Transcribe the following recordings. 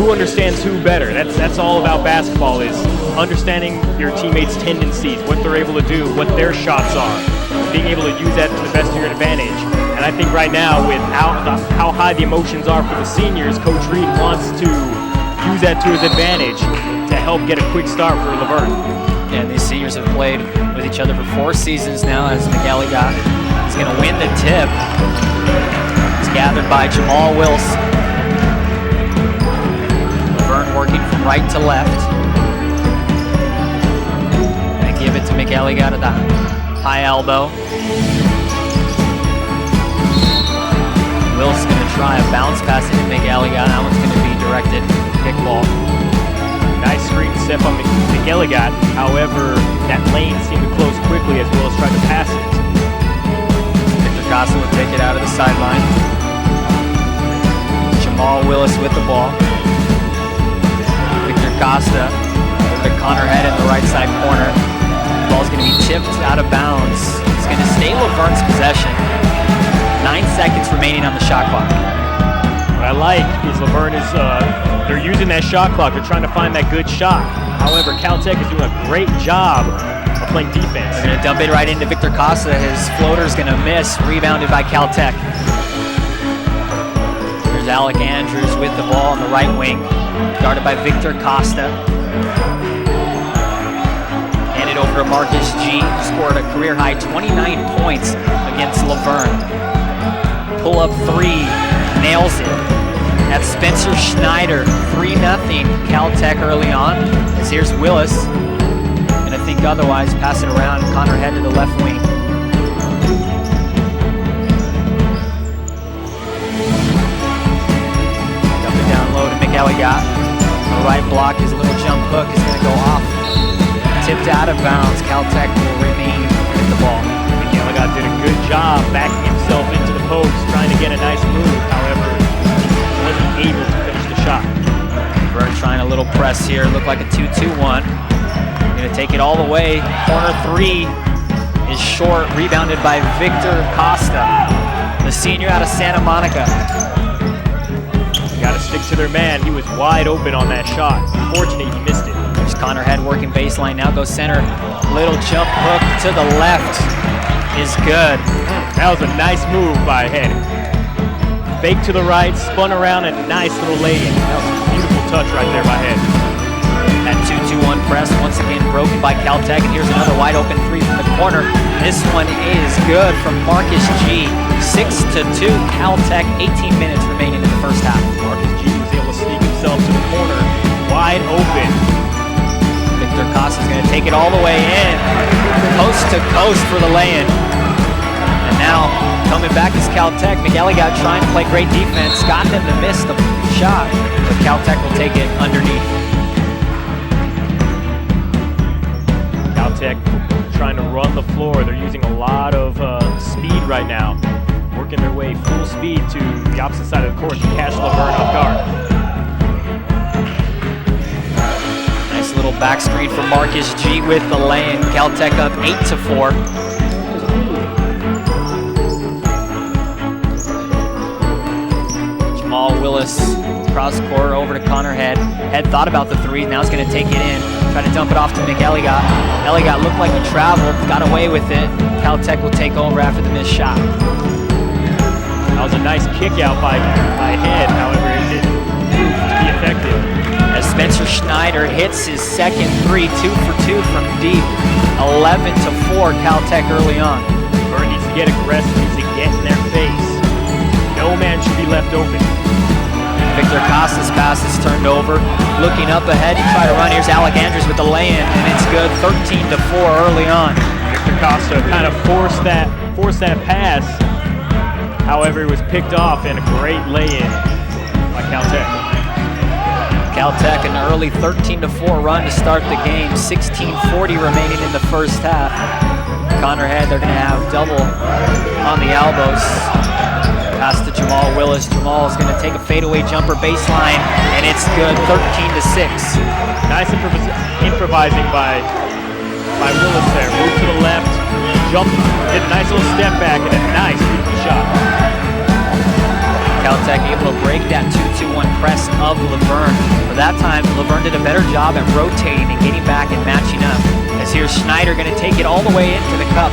who understands who better. That's all about basketball, is understanding your teammates' tendencies, what they're able to do, what their shots are, being able to use that to the best of your advantage. And I think right now, with how high the emotions are for the seniors, Coach Reed wants to use that to his advantage to help get a quick start for Laverne. Yeah, these seniors have played with each other for 4 seasons now, as McElligott is going to win the tip. It's gathered by Jamal Wilson. Laverne working from right to left. And give it to McElligott at the high elbow. Wilson's going to try a bounce pass into McElligott. That one's going to be directed kickball. Nice screen step on McElligott. However, that lane seemed to close quickly as Willis tried to pass it. Victor Costa will take it out of the sideline. Jamal Willis with the ball. Victor Costa over to Connor Head in the right side corner. The ball's going to be tipped out of bounds. It's going to stay Laverne's possession. 9 seconds remaining on the shot clock. What I like is Laverne is, they're using that shot clock. They're trying to find that good shot. However, Caltech is doing a great job of playing defense. They're going to dump it right into Victor Costa. His floater's going to miss, rebounded by Caltech. There's Alec Andrews with the ball on the right wing, guarded by Victor Costa. Handed over to Marcus G, who scored a career-high 29 points against Laverne. Pull-up 3, nails it. That's Spencer Schneider, 3-0 Caltech early on. As here's Willis. Gonna think otherwise, pass it around, Connor Head to the left wing. Dump it down low to McElligott. The right block, his little jump hook is gonna go off. Tipped out of bounds, Caltech will remain with the ball. McElligott did a good job backing himself into the post, trying to get a nice move. However, wasn't able to finish the shot. Laverne trying a little press here, looked like a 2-2-1. Gonna take it all the way. Corner 3 is short, rebounded by Victor Costa, the senior out of Santa Monica. They gotta stick to their man. He was wide open on that shot. Unfortunately, he missed it. There's Connor Head working baseline, now goes center. Little jump hook to the left is good. That was a nice move by Head. Fake to the right, spun around, and nice little lay-in. That was a beautiful touch right there by Head. That 2-2-1 press once again broken by Caltech, and here's another wide open 3 from the corner. This one is good from Marcus G. 6-2 Caltech, 18 minutes remaining in the first half. Marcus G was able to sneak himself to the corner, wide open. Victor Costa's going to take it all the way in, coast to coast for the lay-in. And now, coming back is Caltech. McElligott trying to play great defense, got them to miss the shot, but Caltech will take it underneath. Caltech trying to run the floor. They're using a lot of speed right now, working their way full speed to the opposite side of the court to catch Laverne off guard. Nice little back screen for Marcus G with the lay-in. Caltech up 8-4. Jamal Willis cross court over to Connor Head. Head thought about the 3, now he's going to take it in. Try to dump it off to McElligott. Elligott looked like he traveled, got away with it. Caltech will take over after the missed shot. That was a nice kick out by Head, however it didn't prove to be effective. As Spencer Schneider hits his second 3, 2 for 2 from deep. 11-4 Caltech early on. Laverne needs to get aggressive, needs to get in their face. No man should be left open. Victor Costa's pass is turned over. Looking up ahead to try to run. Here's Alec Andrews with the lay-in, and it's good. 13-4 early on. Victor Costa kind of forced that pass. However, it was picked off, and a great lay-in by Caltech. Caltech an early 13-4 run to start the game. 16:40 remaining in the first half. Connor Head, they're going to have double on the elbows. Pass to Jamal Willis. Jamal is going to take a fadeaway jumper baseline, and it's good. 13-6. Nice improvising by Willis there. Move to the left, jump, did a nice little step back, and a nice beautiful shot. Caltech able to break that 2-2-1 press of Laverne. But that time, Laverne did a better job at rotating and getting back and matching up. As here's Schneider going to take it all the way into the cup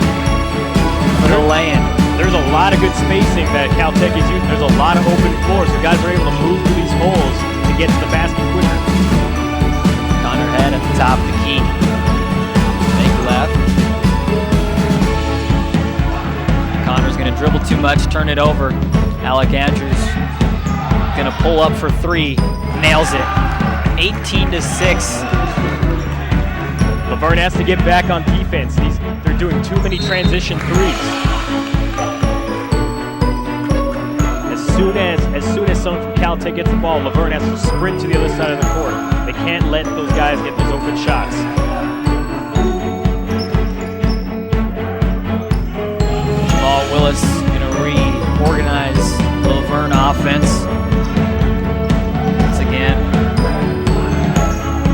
for the lay-in. There's a lot of good spacing that Caltech is using. There's a lot of open floors, so guys are able to move through these holes to get to the basket quicker. Connor Head at the top of the key. Make left. Connor's going to dribble too much, turn it over. Alec Andrews going to pull up for three. Nails it. 18-6. Laverne has to get back on defense. They're doing too many transition threes. As soon as someone from Caltech gets the ball, Laverne has to sprint to the other side of the court. They can't let those guys get those open shots. Jamal Willis going to reorganize the Laverne offense. Once again,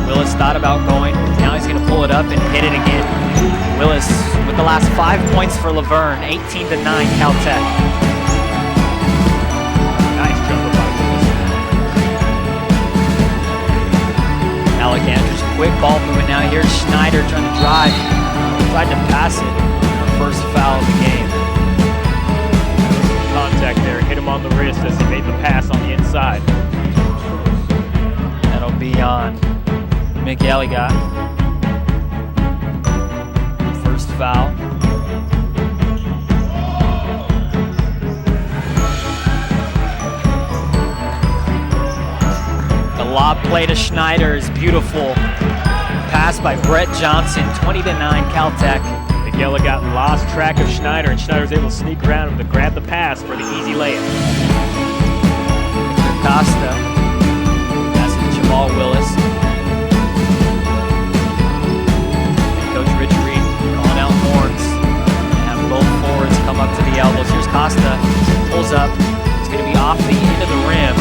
Willis thought about going. Now he's going to pull it up and hit it again. Willis with the last 5 points for Laverne, 18-9 Caltech. Nice jumper by Willis. Alec Andrews, quick ball movement now. Here's Schneider trying to drive. Tried to pass it. First foul of the game. Contact there, hit him on the wrist as he made the pass on the inside. That'll be on Mick Elliott. First foul. The lob play to Schneider is beautiful. Pass by Brett Johnson, 20-9 Caltech. Miguel got lost track of Schneider, and Schneider was able to sneak around him to grab the pass for the easy layup. Costa. Pass to Jamal Willis. Coach Rich Reed calling out horns. Have both forwards come up to the elbows. Here's Costa. Pulls up. It's going to be off the end of the rim.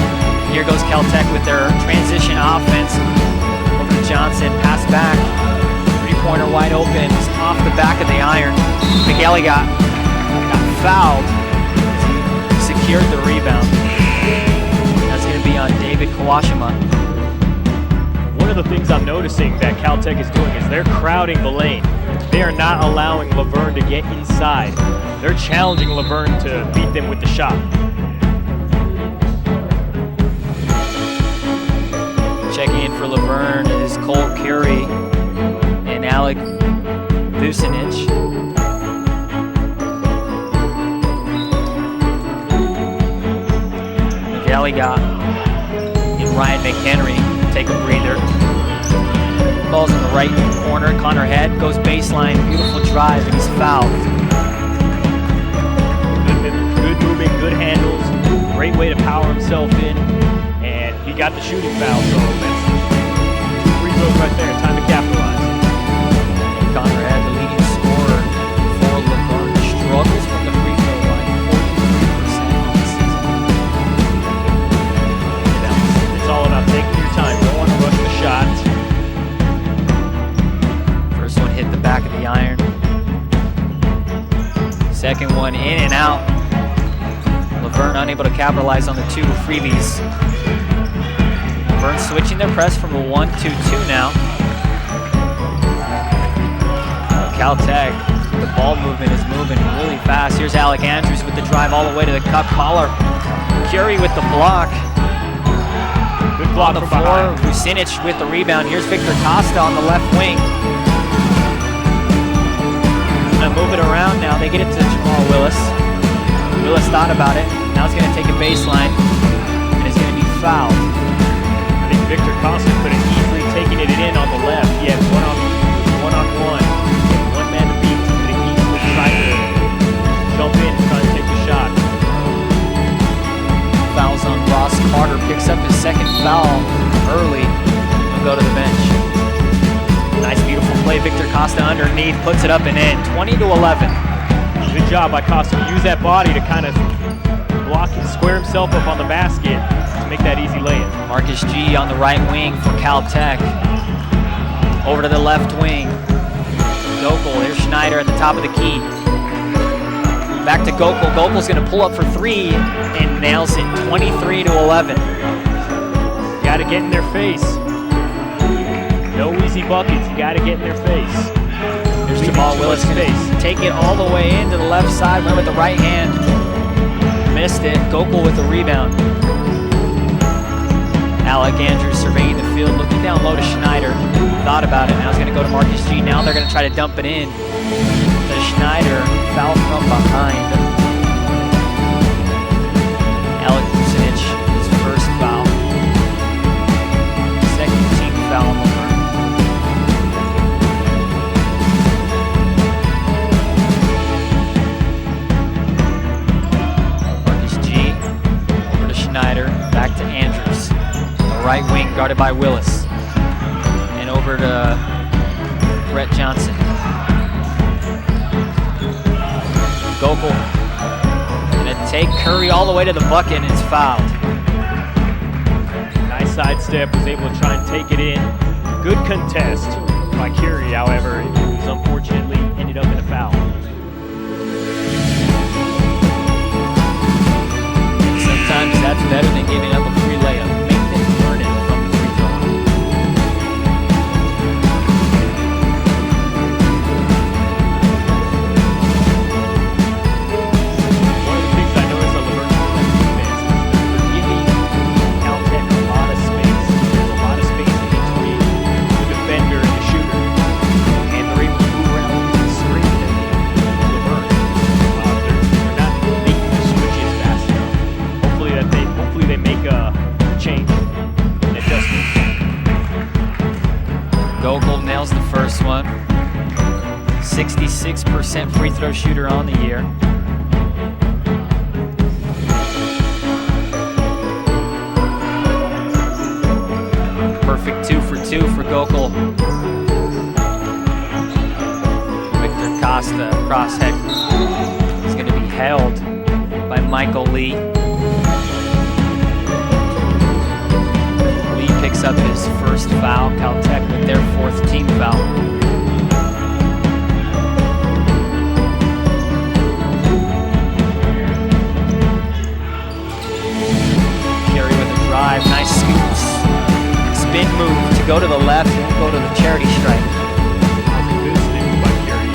Here goes Caltech with their transition offense. Over to Johnson. Pass back. Three-pointer wide open. It's off the back of the iron. Miguel got fouled. He secured the rebound. That's going to be on David Kawashima. One of the things I'm noticing that Caltech is doing is they're crowding the lane. They are not allowing Laverne to get inside. They're challenging Laverne to beat them with the shot. Checking in for Laverne is Cole Curie and Alec Vucinic. Gallagher and Ryan McHenry take a breather. Ball's in the right corner. Connor Head goes baseline. Beautiful drive, and he's fouled. Good moving, good handles. Great way to power himself in. And he got the shooting foul, so that's 2 free throws right there. Time to capitalize. Connor Head, the leading scorer for Laverne, struggles from the free throw line. 43% on the season. It's all about taking your time. Don't want to rush the shots. First one hit the back of the iron. Second one in and out. Laverne unable to capitalize on the 2 freebies. Laverne switching their press from a 1-2-2 now. Caltech, the ball movement is moving really fast. Here's Alec Andrews with the drive all the way to the cup collar. Curie with the block. Good block on the from floor. behind. Vucinic with the rebound. Here's Victor Costa on the left wing. Gonna move it around now. They get it to Jamal Willis. Willis thought about it. Now it's gonna take a baseline, and it's gonna be fouled. I think Victor Costa could have easily taken it in on the left. He had one-on-one. One man to beat. He could have easily tried to jump in and try to take the shot. Fouls on Ross Carter. Picks up his second foul early. He'll go to the bench. Nice, beautiful play. Victor Costa underneath, puts it up and in. 20-11. Good job by Costa to use that body to kind of block and square himself up on the basket to make that easy lay-in. Marcus G on the right wing for Caltech. Over to the left wing. Dokel, here's Schneider at the top of the key. Back to Gokul. Gokul's going to pull up for three and nails it, 23-11. Got to get in their face. No easy buckets. You got to get in their face. There's Jamal Willis going to take it all the way into the left side. Went with the right hand. Missed it. Gokul with the rebound. Alec Andrews surveying the field, looking down low to Schneider. Thought about it. Now he's going to go to Marcus G. Now they're going to try to dump it in to Schneider. Foul from behind. Alec Vucinic, his first foul. Second team foul on the line. Marcus G. Over to Schneider. Back to Andrews. Right wing guarded by Willis. And over to Brett Johnson. Gokul gonna take Curry all the way to the bucket and it's fouled. Nice sidestep, was able to try and take it in. Good contest by Curry, however, it was unfortunately ended up in a foul. Sometimes that's better than giving up a free layup. Gokul nails the first one. 66% free throw shooter on the year. Perfect 2 for 2 for Gokul. Victor Costa, crosshead, is going to be held by Michael Lee. Picks up his first foul. Caltech with their fourth team foul. Carey with a drive, nice scoops. Spin move to go to the left and go to the charity stripe. That was a good spin move by Carey.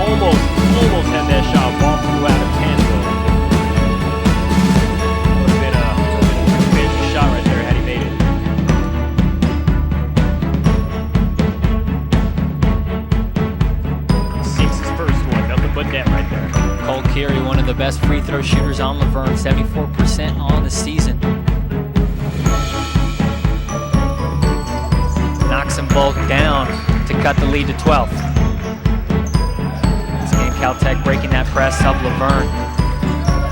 Almost had that shot ball flew out of 10 though. Would have been a fancy shot right there had he made it. But net right there. Cole Carey, one of the best free throw shooters on Laverne, 74% on the season. Knocks them both down to cut the lead to 12. Once again, Caltech breaking that press of Laverne.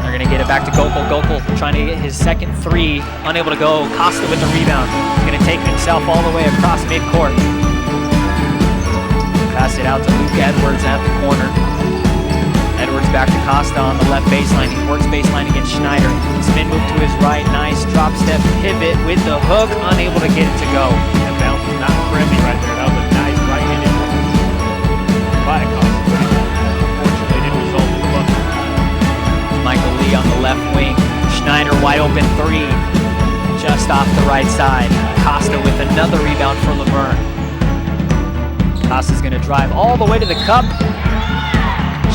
They're going to get it back to Gokul. Gokul trying to get his second three, unable to go. Costa with the rebound. He's going to take it himself all the way across midcourt. Pass it out to Luke Edwards at the corner. Edwards back to Costa on the left baseline. He works baseline against Schneider. Spin move to his right. Nice drop step pivot with the hook. Unable to get it to go. That bounce was not friendly right there. That was a nice right-handed hook by Costa. Unfortunately, didn't result in the bucket. Michael Lee on the left wing. Schneider wide open three. Just off the right side. Costa with another rebound for Laverne. Costa's going to drive all the way to the cup.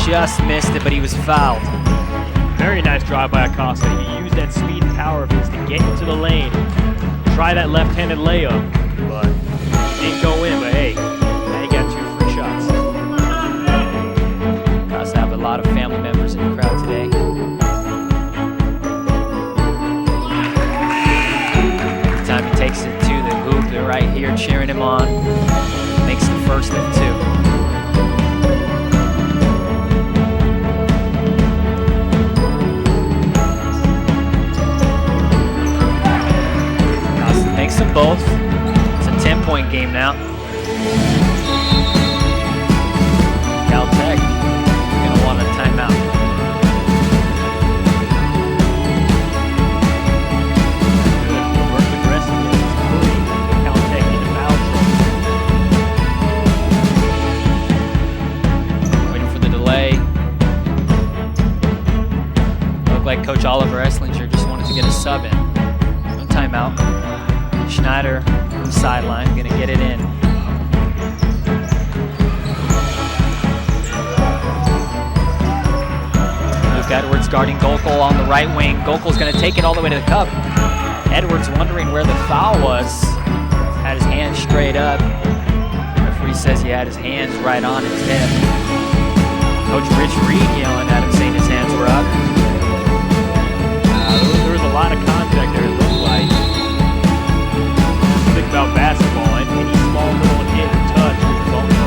Just missed it, but he was fouled. Very nice drive by Acosta. He used that speed and power of his to get into the lane, try that left-handed layup, but it didn't go in. But hey, now you got 2 free shots. Acosta have a lot of family members in the crowd today. Every time he takes it to the hoop, they're right here cheering him on. Makes the first of 2. Makes them both. It's a 10-point game now. Caltech gonna want a timeout. Worked aggressively, putting Caltech into foul trouble. Waiting for the delay. sub in. No timeout. Schneider from the sideline, gonna get it in. Luke Edwards guarding Gokel on the right wing. Gokel's gonna take it all the way to the cup. Edwards wondering where the foul was. Had his hands straight up. Referee says he had his hands right on his hip. Coach Rich Reed yelling at him, saying his hands were up. There was a lot of contact there, it looked like. Think about basketball, and any small little hit or touch will result in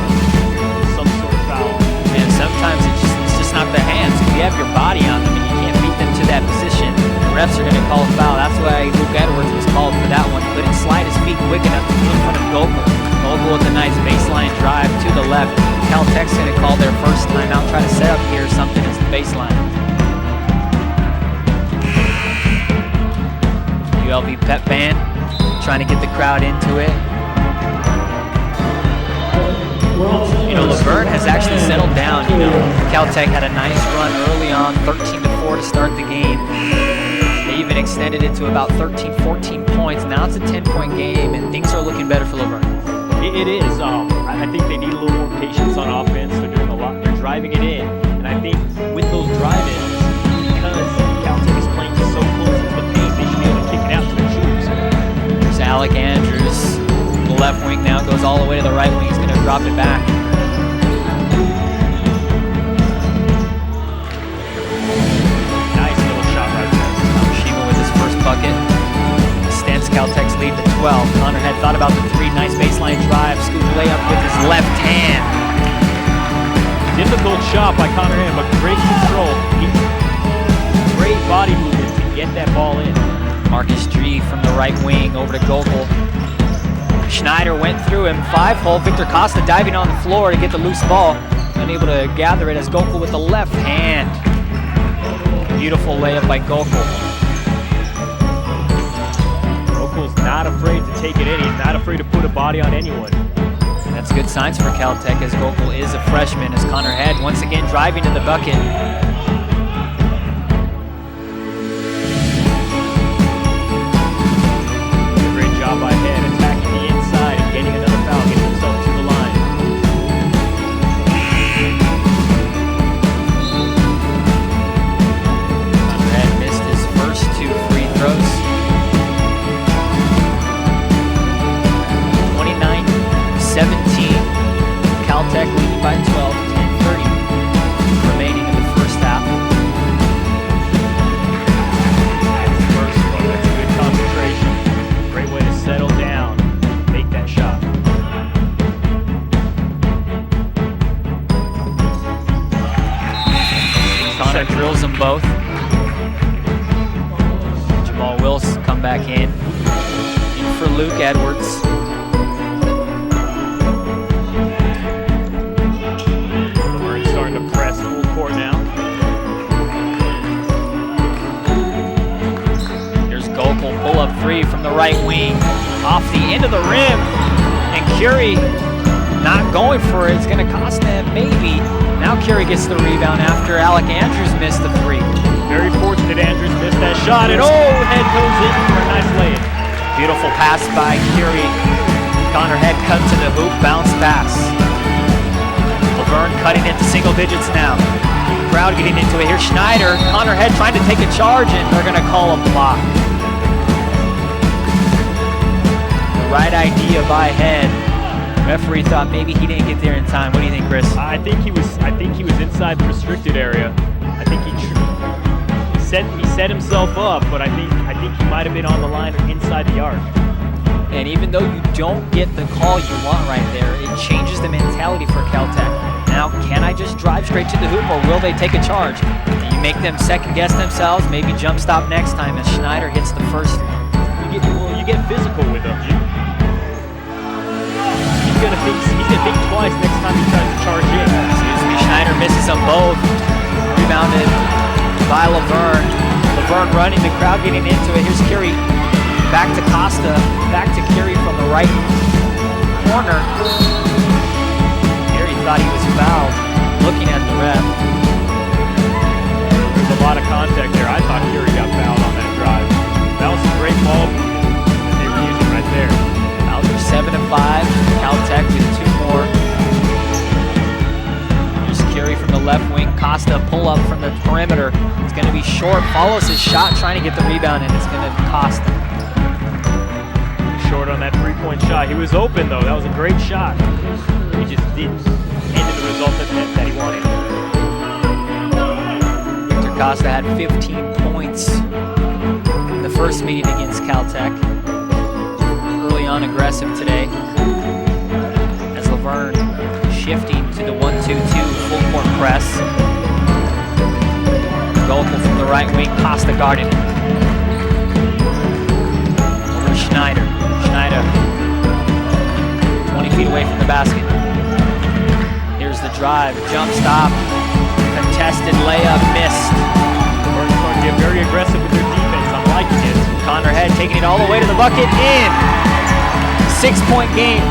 some sort of foul. And sometimes it's just not the hands. If you have your body on them and you can't beat them to that position, the refs are going to call a foul. That's why Luke Edwards was called for that one. Couldn't slide his feet quick enough to get in front of Gokel. Gokel with a nice baseline drive to the left. Caltech's going to call their first timeout, try to set up here something as the baseline. ULV pep band trying to get the crowd into it. You know, Laverne has actually settled down. You know, Caltech had a nice run early on, 13-4 to start the game. They even extended it to about 13, 14 points. Now it's a 10-point game, and things are looking better for Laverne. It is. I think they need a little more patience on offense. They're doing a lot. They're driving it in, and I think with those drive-ins, because Caltech is playing so close to the paint, they should be able to kick it out to their shooters. There's Alec Andrews. The left wing now goes all the way to the right wing. He's going to drop it back. Nice little shot right there. Shima with his first bucket. Extends Caltech's lead to 12. Connor had thought about the three. Nice baseline drive. Scoop layup with his left hand. Difficult shot by Connor Head, but great control. Great body movement to get that ball in. Marcus G from the right wing over to Gokel. Schneider went through him. 5-hole. Victor Costa diving on the floor to get the loose ball. Unable to gather it as Gokel with the left hand. Beautiful layup by Gokel. Gokel's not afraid to take it in. He's not afraid to put a body on anyone. That's good signs for Caltech as Gokel is a freshman, as Connor Head once again driving to the bucket. Great job by Head, attacking the inside and getting another foul, getting himself to the line. Connor Head missed his first two free throws. 29-17. Caltech leading by 12, 10:30 remaining in the first half. First one, that's a good concentration. Great way to settle down, make that shot. Connor drills them both. Jamal Wills come back in for Luke Edwards. Pull up three from the right wing, off the end of the rim, and Curie not going for it. It's going to cost them maybe. Now Curie gets the rebound after Alec Andrews missed the three. Very fortunate Andrews missed that shot, and Head goes in for a nice layup. Beautiful pass by Curie. Connor Head cut to the hoop, bounce pass. Laverne cutting into single digits now. Crowd getting into it here. Schneider, Connor Head trying to take a charge, and they're going to call a block. Right idea by Head. Referee thought maybe he didn't get there in time. What do you think, Chris? I think he was inside the restricted area. I think he set himself up, but I think he might have been on the line or inside the arc. And even though you don't get the call you want right there, it changes the mentality for Caltech. Now, can I just drive straight to the hoop, or will they take a charge? You make them second guess themselves, maybe jump stop next time as Schneider hits the first. You get physical with him. He's gonna think twice next time he tries to charge in. Excuse me, Schneider misses them both. Rebounded by Laverne. Laverne running, the crowd getting into it. Here's Curie. Back to Costa. Back to Curie from the right corner. Curie thought he was fouled. Looking at the ref. There's a lot of contact there. I thought Curie got fouled on that drive. Costa pull up from the perimeter. It's going to be short, follows his shot, trying to get the rebound, and it's going to cost him. Short on that three-point shot. He was open though. That was a great shot. He just didn't end the result that he wanted. Victor Costa had 15 points in the first meeting against Caltech. Early on aggressive today. As Laverne shifting to the 1-2-2 full court press. Gokel from the right wing, Costa guarding it. Over to Schneider. Schneider, 20 feet away from the basket. Here's the drive, jump stop, contested layup, missed. We're going to get very aggressive with their defense. I'm liking it. Connor Head taking it all the way to the bucket, in. 6-point game,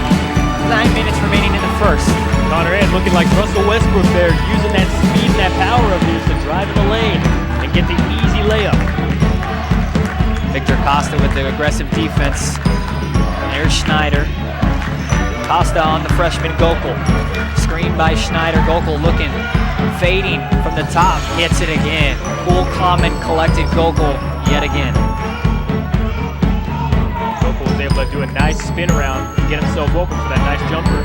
9 minutes remaining in the first. Connor Head looking like Russell Westbrook there, using that speed and that power of his to drive in the lane and get the easy layup. Victor Costa with the aggressive defense. There's Schneider. Costa on the freshman Gokel. Screened by Schneider. Gokel looking, fading from the top. Hits it again. Cool, calm, and collected Gokel yet again. Gokel was able to do a nice spin around and get himself open for that nice jumper.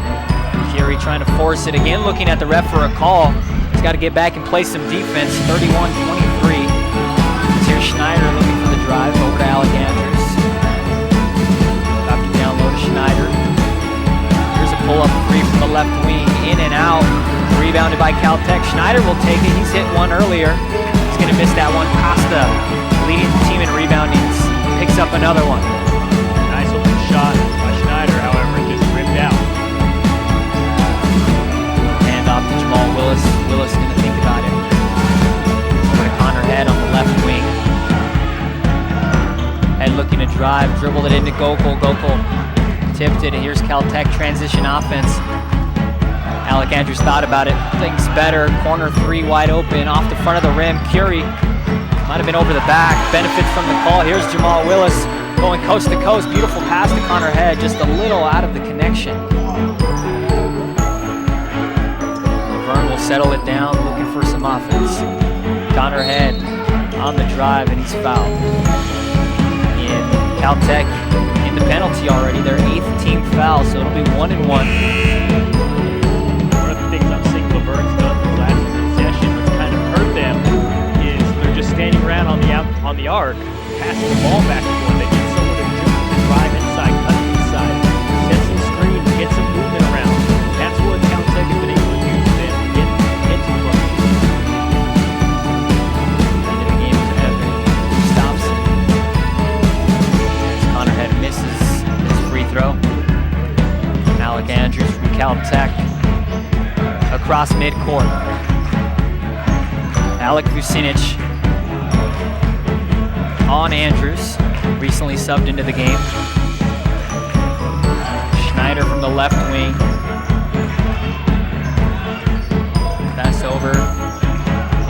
Curie trying to force it again, looking at the ref for a call. He's got to get back and play some defense. 31-23. Here's Schneider looking for the drive over to Alec Andrews. About to down low to Schneider. Here's a pull-up three from the left wing, in and out. Rebounded by Caltech. Schneider will take it. He's hit one earlier. He's going to miss that one. Costa leading the team in rebounding. Picks up another one. Nice open shot by Schneider, however, just rimmed out. Hand off to Jamal Willis. Willis going to think about it. Over to Connor Head on the left wing. Head looking to drive, dribbled it into Gokel. Gokel tipped it. Here's Caltech transition offense. Alec Andrews thought about it. Thinks better. Corner three wide open off the front of the rim. Curie might have been over the back. Benefits from the call. Here's Jamal Willis going coast to coast. Beautiful pass to Connor Head. Just a little out of the connection. Vern will settle it down, looking for some offense. Connor Head on the drive, and he's fouled. Caltech in the penalty already, their 8th team foul, so it'll be 1-1. One of the things I'm seeing Laverne's done the last possession that's kind of hurt them is they're just standing around on the arc, passing the ball back and forth. They need someone to jump and drive inside, cut inside, set some screen, get some movement around. That's what Caltech has been able to do for them to get into the bucket. Into the game is Evan. Stops it. Connor Head misses his free throw. Alec Andrews from Caltech across midcourt. Alec Vucinic on Andrews, recently subbed into the game. Schneider from the left wing. Pass over.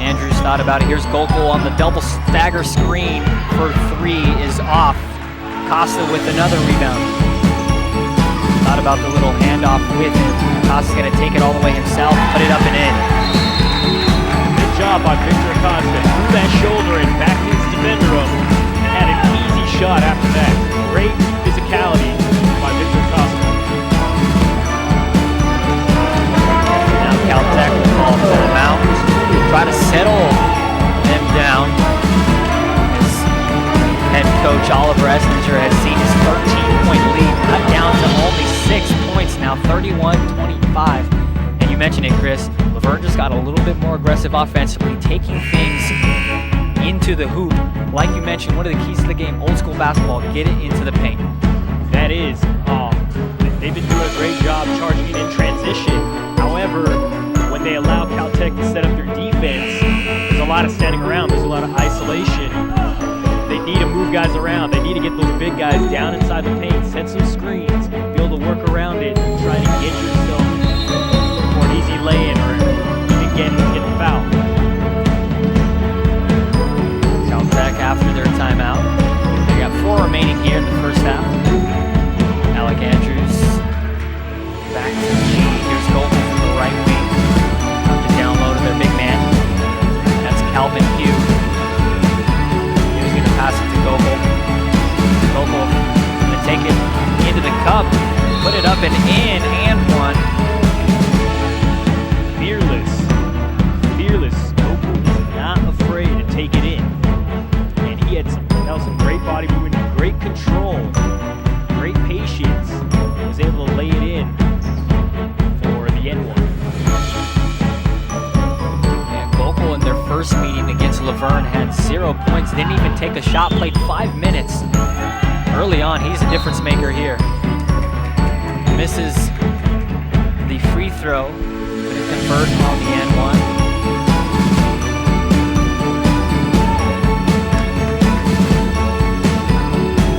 Andrews thought about it. Here's Gokel on the double stagger screen for three is off. Costa with another rebound. Thought about the little handoff with him. Costa's going to take it all the way himself, put it up and in. Good job by Victor Costa. Threw that shoulder and back his defender up and had an easy shot after that. Great physicality by Victor Costa. Now Caltech will call a timeout. Try to settle them down. As head coach Oliver Estinger has seen his 13-point lead cut down to only 6 points now, 31-25. And you mentioned it, Chris. Laverne just got a little bit more aggressive offensively, taking things into the hoop. Like you mentioned, one of the keys to the game, old school basketball, get it into the paint. That is, they've been doing a great job charging it in transition. However, when they allow Caltech to set up their defense, there's a lot of standing around, there's a lot of isolation. They need to move guys around. They need to get those big guys down inside the paint, set some screens, be able to work around it, try to get yourself for an easy lay-in or even get the foul. Caltech after their timeout. They got 4 remaining here in the first half. Alec Andrews back to G. Here's Gokel from the right wing. Up to down low to their big man. cup, put it up and in, and one. Fearless. Opal was not afraid to take it in. And he had some great body movement, great control, great patience. Was able to lay it in for the N1. And Opal in their first meeting against Laverne had 0 points, didn't even take a shot, played 5 minutes. Early on, he's a difference maker here. Misses the free throw, gonna convert on the N1.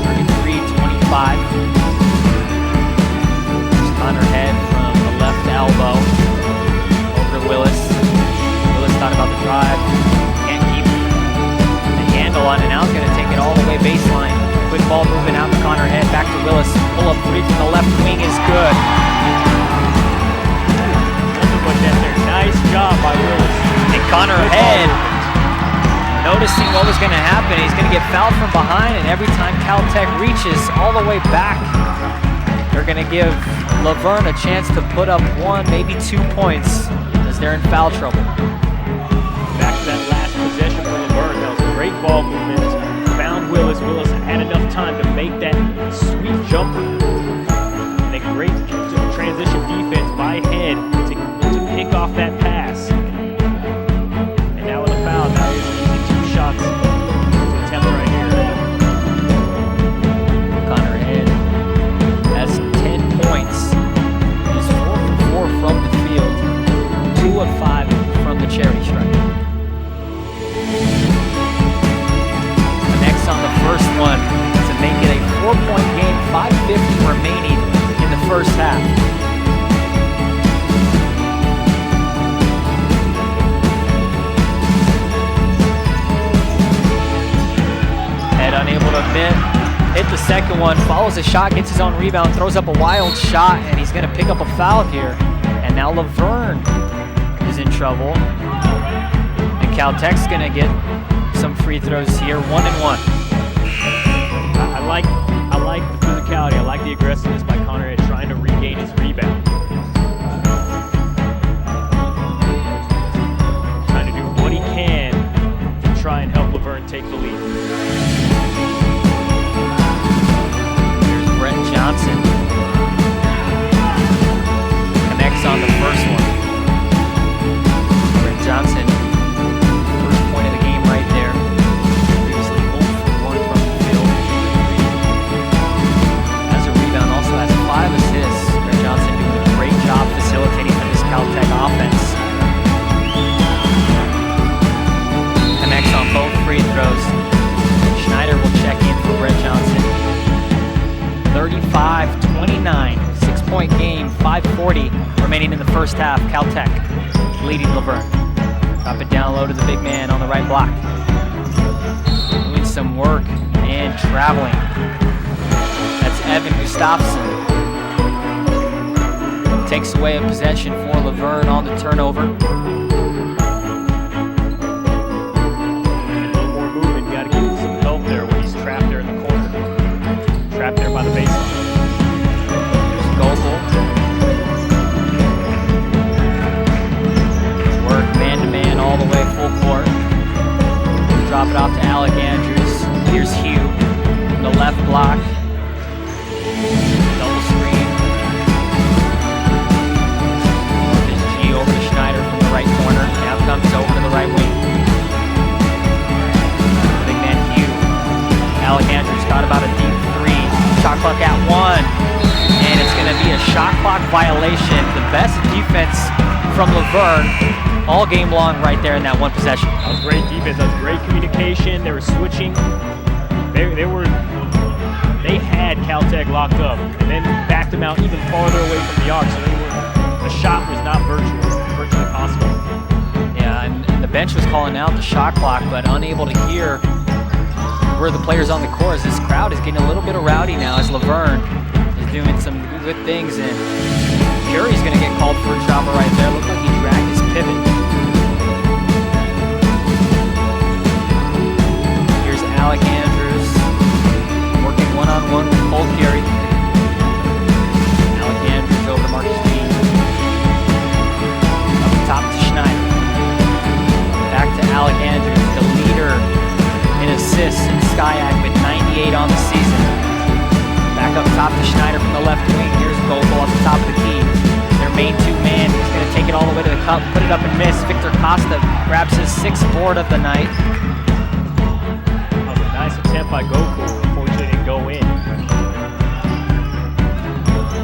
33-25. Connor Head from the left elbow over to Willis. Willis thought about the drive, can't keep the handle on it. Now he's gonna take it all the way baseline. Quick ball moving out to Connor Head, back to Willis. Pull up three from the left wing is good. Nice job by Willis. And Connor Head, noticing what was going to happen, he's going to get fouled from behind, and every time Caltech reaches all the way back, they're going to give Laverne a chance to put up 1, maybe 2 points as they're in foul trouble. Back to that last possession for Laverne. That was a great ball movement. Found Willis. Willis had enough time to make that sweet jumper. And a great transition defense by Head to pick off that pass. And now with a foul, now he's using 2 shots to attempt right here. Connor Head has 10 points. He's 4 for 4 from the field, 2 of 5 from the charity stripe. Next on the first one to make it a 4-point game, 5:50 remaining in the first half. Head unable to hit the second one, follows the shot, gets his own rebound, throws up a wild shot, and he's going to pick up a foul here. And now Laverne is in trouble. And Caltech's going to get some free throws here, 1 and 1. I like the physicality. I like the aggressiveness by Connor Head trying to regain his rebound. Trying to do what he can to try and help Laverne take the lead. Here's Brett Johnson. Connects on the first one. Brett Johnson, first point of the game right there. Previously 0 for 1 from the field. Has a rebound, also has 5 assists. Brett Johnson doing a great job facilitating for this Caltech offense. Connects on both free throws. Schneider will check in for Brett Johnson. 35-29, 6-point game, 5:40 remaining in the first half. Caltech leading Laverne. Drop it down low to the big man on the right block. Doing some work and traveling. That's Evan Gustafsson. Takes away a possession for Laverne on the turnover. A little more movement. Got to give him some help there when he's trapped there in the corner. Trapped there by the baseline. There's Gopel. Work man-to-man all the way full court. Drop it off to Alec Andrews. Here's Hugh in the left block. Double screen. There's G over to Schneider from the right corner. Now comes over to the right wing. Big man Hugh. Alec Andrews got about a deep 3. Shot clock at 1. And it's going to be a shot clock violation. The best defense from Laverne all game long right there in that one possession. That was great defense. That was great communication. They were switching. They had Caltech locked up and then backed them out even farther away from the arc. So the shot was not virtually possible. Yeah, and the bench was calling out the shot clock, but unable to hear where the players on the court is. This crowd is getting a little bit rowdy now as Laverne is doing some good things, and Curry's going to get called for a travel right there. Looked like he dragged his pivot. Here's Alec Andrews working one-on-one with Cole Curry. Schneider from the left wing. Here's Gokul off the top of the key. Their main two-man is going to take it all the way to the cup, put it up and miss. Victor Costa grabs his 6th board of the night. That was a nice attempt by Gokul. Unfortunately, it didn't go in.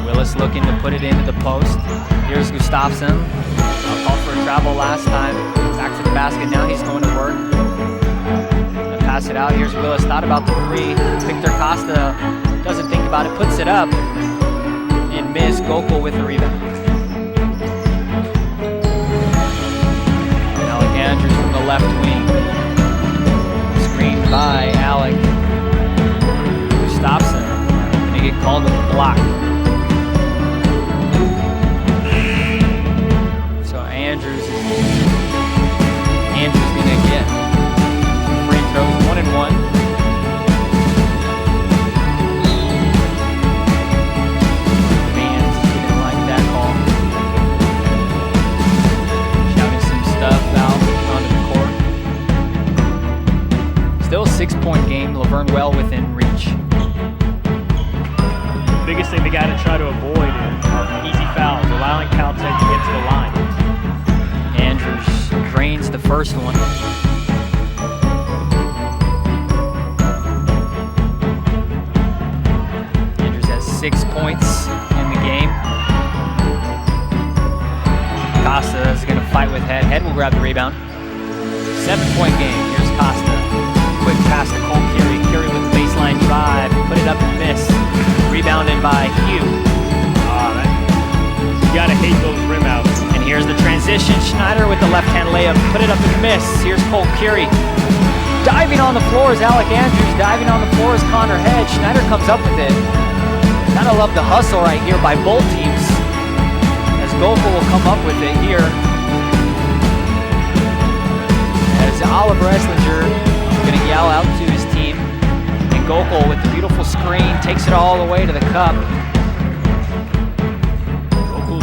Willis looking to put it into the post. Here's Gustafsson. Called for a travel last time. Back to the basket. Now he's going to work. Gonna pass it out. Here's Willis. Thought about the 3. Victor Costa doesn't think about it. Puts it up. And miss. Gokul with the rebound. Alec Andrews from the left wing. Screened by Alec. Gustafsson. Gonna get called with a block. Andrews gonna get free throws, 1 and 1. Fans didn't like that call. Shouting some stuff out onto the court. Still a 6-point game. Laverne well within reach. The biggest thing they got to try to avoid are easy fouls, allowing Caltech to get to the line. Andrews drains the first one. Andrews has 6 points in the game. Costa is going to fight with Head. Head will grab the rebound. 7-point game. Here's Costa. Quick pass to Cole Curie. Curie with the baseline drive. Put it up and miss. Rebounded by Hugh. You got to hate those rim outs. Here's the transition. Schneider with the left-hand layup. Put it up and miss. Here's Cole Curie. Diving on the floor is Alec Andrews. Diving on the floor is Connor Head. Schneider comes up with it. Gotta love the hustle right here by both teams. As Gokul will come up with it here. As Oliver Esslinger gonna yell out to his team. And Gokul with the beautiful screen takes it all the way to the cup.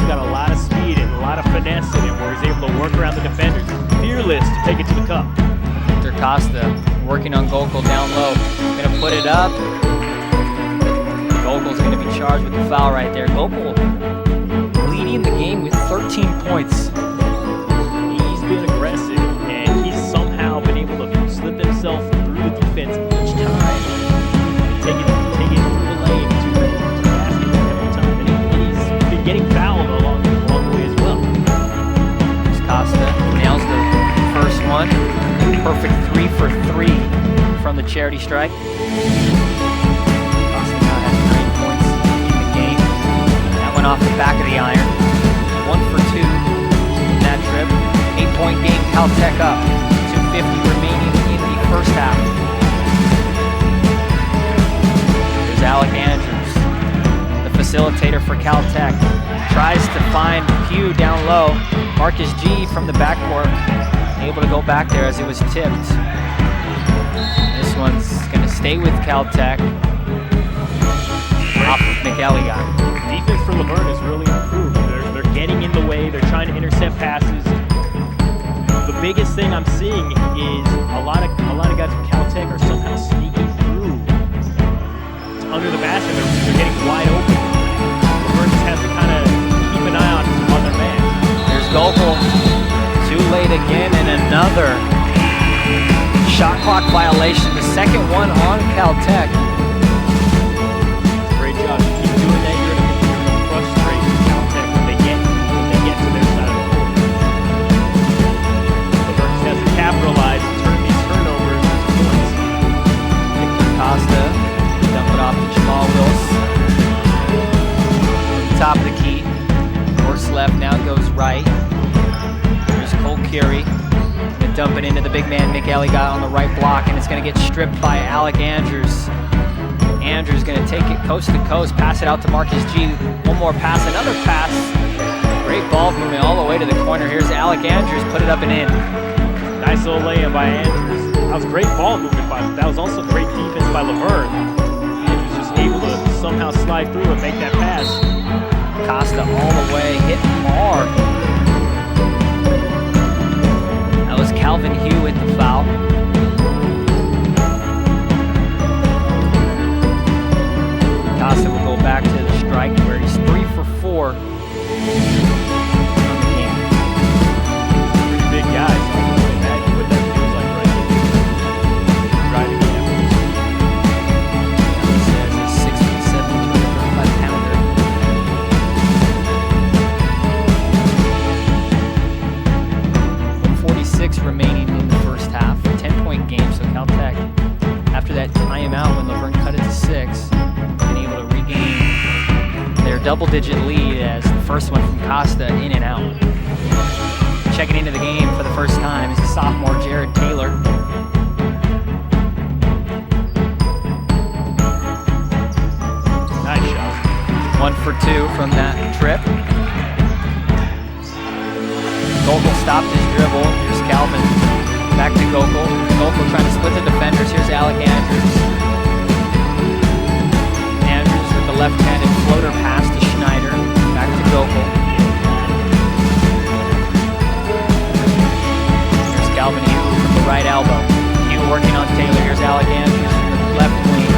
Got a lot of speed and a lot of finesse in him where he's able to work around the defenders. Fearless to take it to the cup. Victor Costa working on Gokul down low. Gonna put it up. Gokul's gonna be charged with the foul right there. Gokul leading the game with 13 points. He's been aggressive and he's somehow been able to slip himself through the defense each time. Take it through the lane to the basket every time. And he's been getting fouled along the way as well. Costa nails the first one. Perfect 3 for 3 from the charity strike. Costa now has 9 points in the game. That went off the back of the iron. 1 for 2 in that trip. 8-point game, Caltech up. 2:50 remaining in the first half. There's Alec Andrews, the facilitator for Caltech. Tries to find Hugh down low. Marcus G from the backcourt, able to go back there as it was tipped. This one's going to stay with Caltech. Off of McElligott. Defense for Laverne has really improved. They're getting in the way. They're trying to intercept passes. The biggest thing I'm seeing is a lot of guys from Caltech are somehow sneaking through under the basket. They're getting wide open. Laverne just has to kind of keep an eye on their man. There's Gokul. Too late again, and another shot clock violation. The second one on Caltech. Great job. Keep doing that. You're going to frustrate Caltech when they get to their side of the court. Laverne just has to capitalize and turn these turnovers into points. Victor Costa, dump it off to Jamal Wills. Top of the key. Works left, now goes right. There's Cole Curie. Gonna dump it into the big man, McElligott on the right block, and it's gonna get stripped by Alec Andrews. Andrews gonna take it coast to coast, pass it out to Marcus G. One more pass, another pass. Great ball movement all the way to the corner. Here's Alec Andrews, put it up and in. Nice little layup by Andrews. That was great ball movement by him. That was also great defense by Laverne. Andrews just able to somehow slide through and make that pass. Costa all the way, hit hard. That was Calvin Hugh with the foul. Costa will go back to double-digit lead as the first one from Costa in and out. Checking into the game for the first time is the sophomore Jared Taylor. Nice shot. 1 for 2 from that trip. Gokul stopped his dribble. Here's Calvin. Back to Gokul. Gokul trying to split the defenders. Here's Alec Andrews. Andrews with the left-handed floater pass to Schneider. Back to Gokul. Here's Calvin Hugh from the right elbow. Hugh working on Taylor. Here's Alec Andrews from the left wing.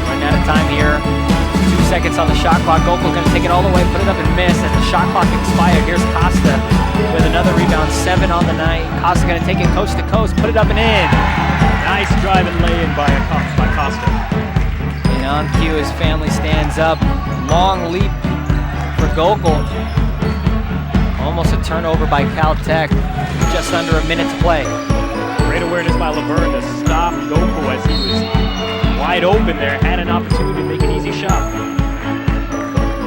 Running out of time here. 2 seconds on the shot clock. Gokul going to take it all the way, put it up and miss as the shot clock expired. Here's Costa with another rebound, 7 on the night. Costa going to take it coast to coast, put it up and in. Nice drive and lay-in by Costa. And on cue, his family stands up. Long leap for Gokul. Almost a turnover by Caltech. Just under a minute to play. Great awareness by Laverne to stop Gokul as he was wide open there. Had an opportunity to make an easy shot.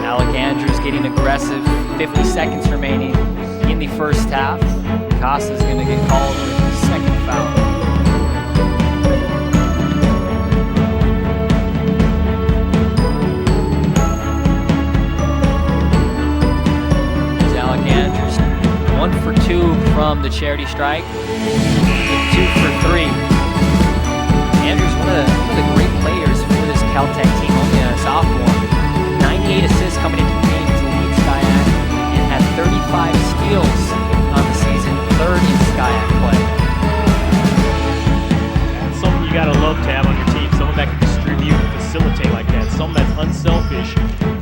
Alec Andrews getting aggressive. 50 seconds remaining in the first half. Costa's going to get called with his second foul. There's Alec Andrews. 1 for 2 from the charity strike. 2 for 3. Andrews, one of the great players for this Caltech team, only a sophomore. 98 assists coming into the game to lead SCIAC and had 35 steals on the season, 3rd in SCIAC play. That's something you gotta love to have on your team. Someone that can distribute and facilitate like that. Someone that's unselfish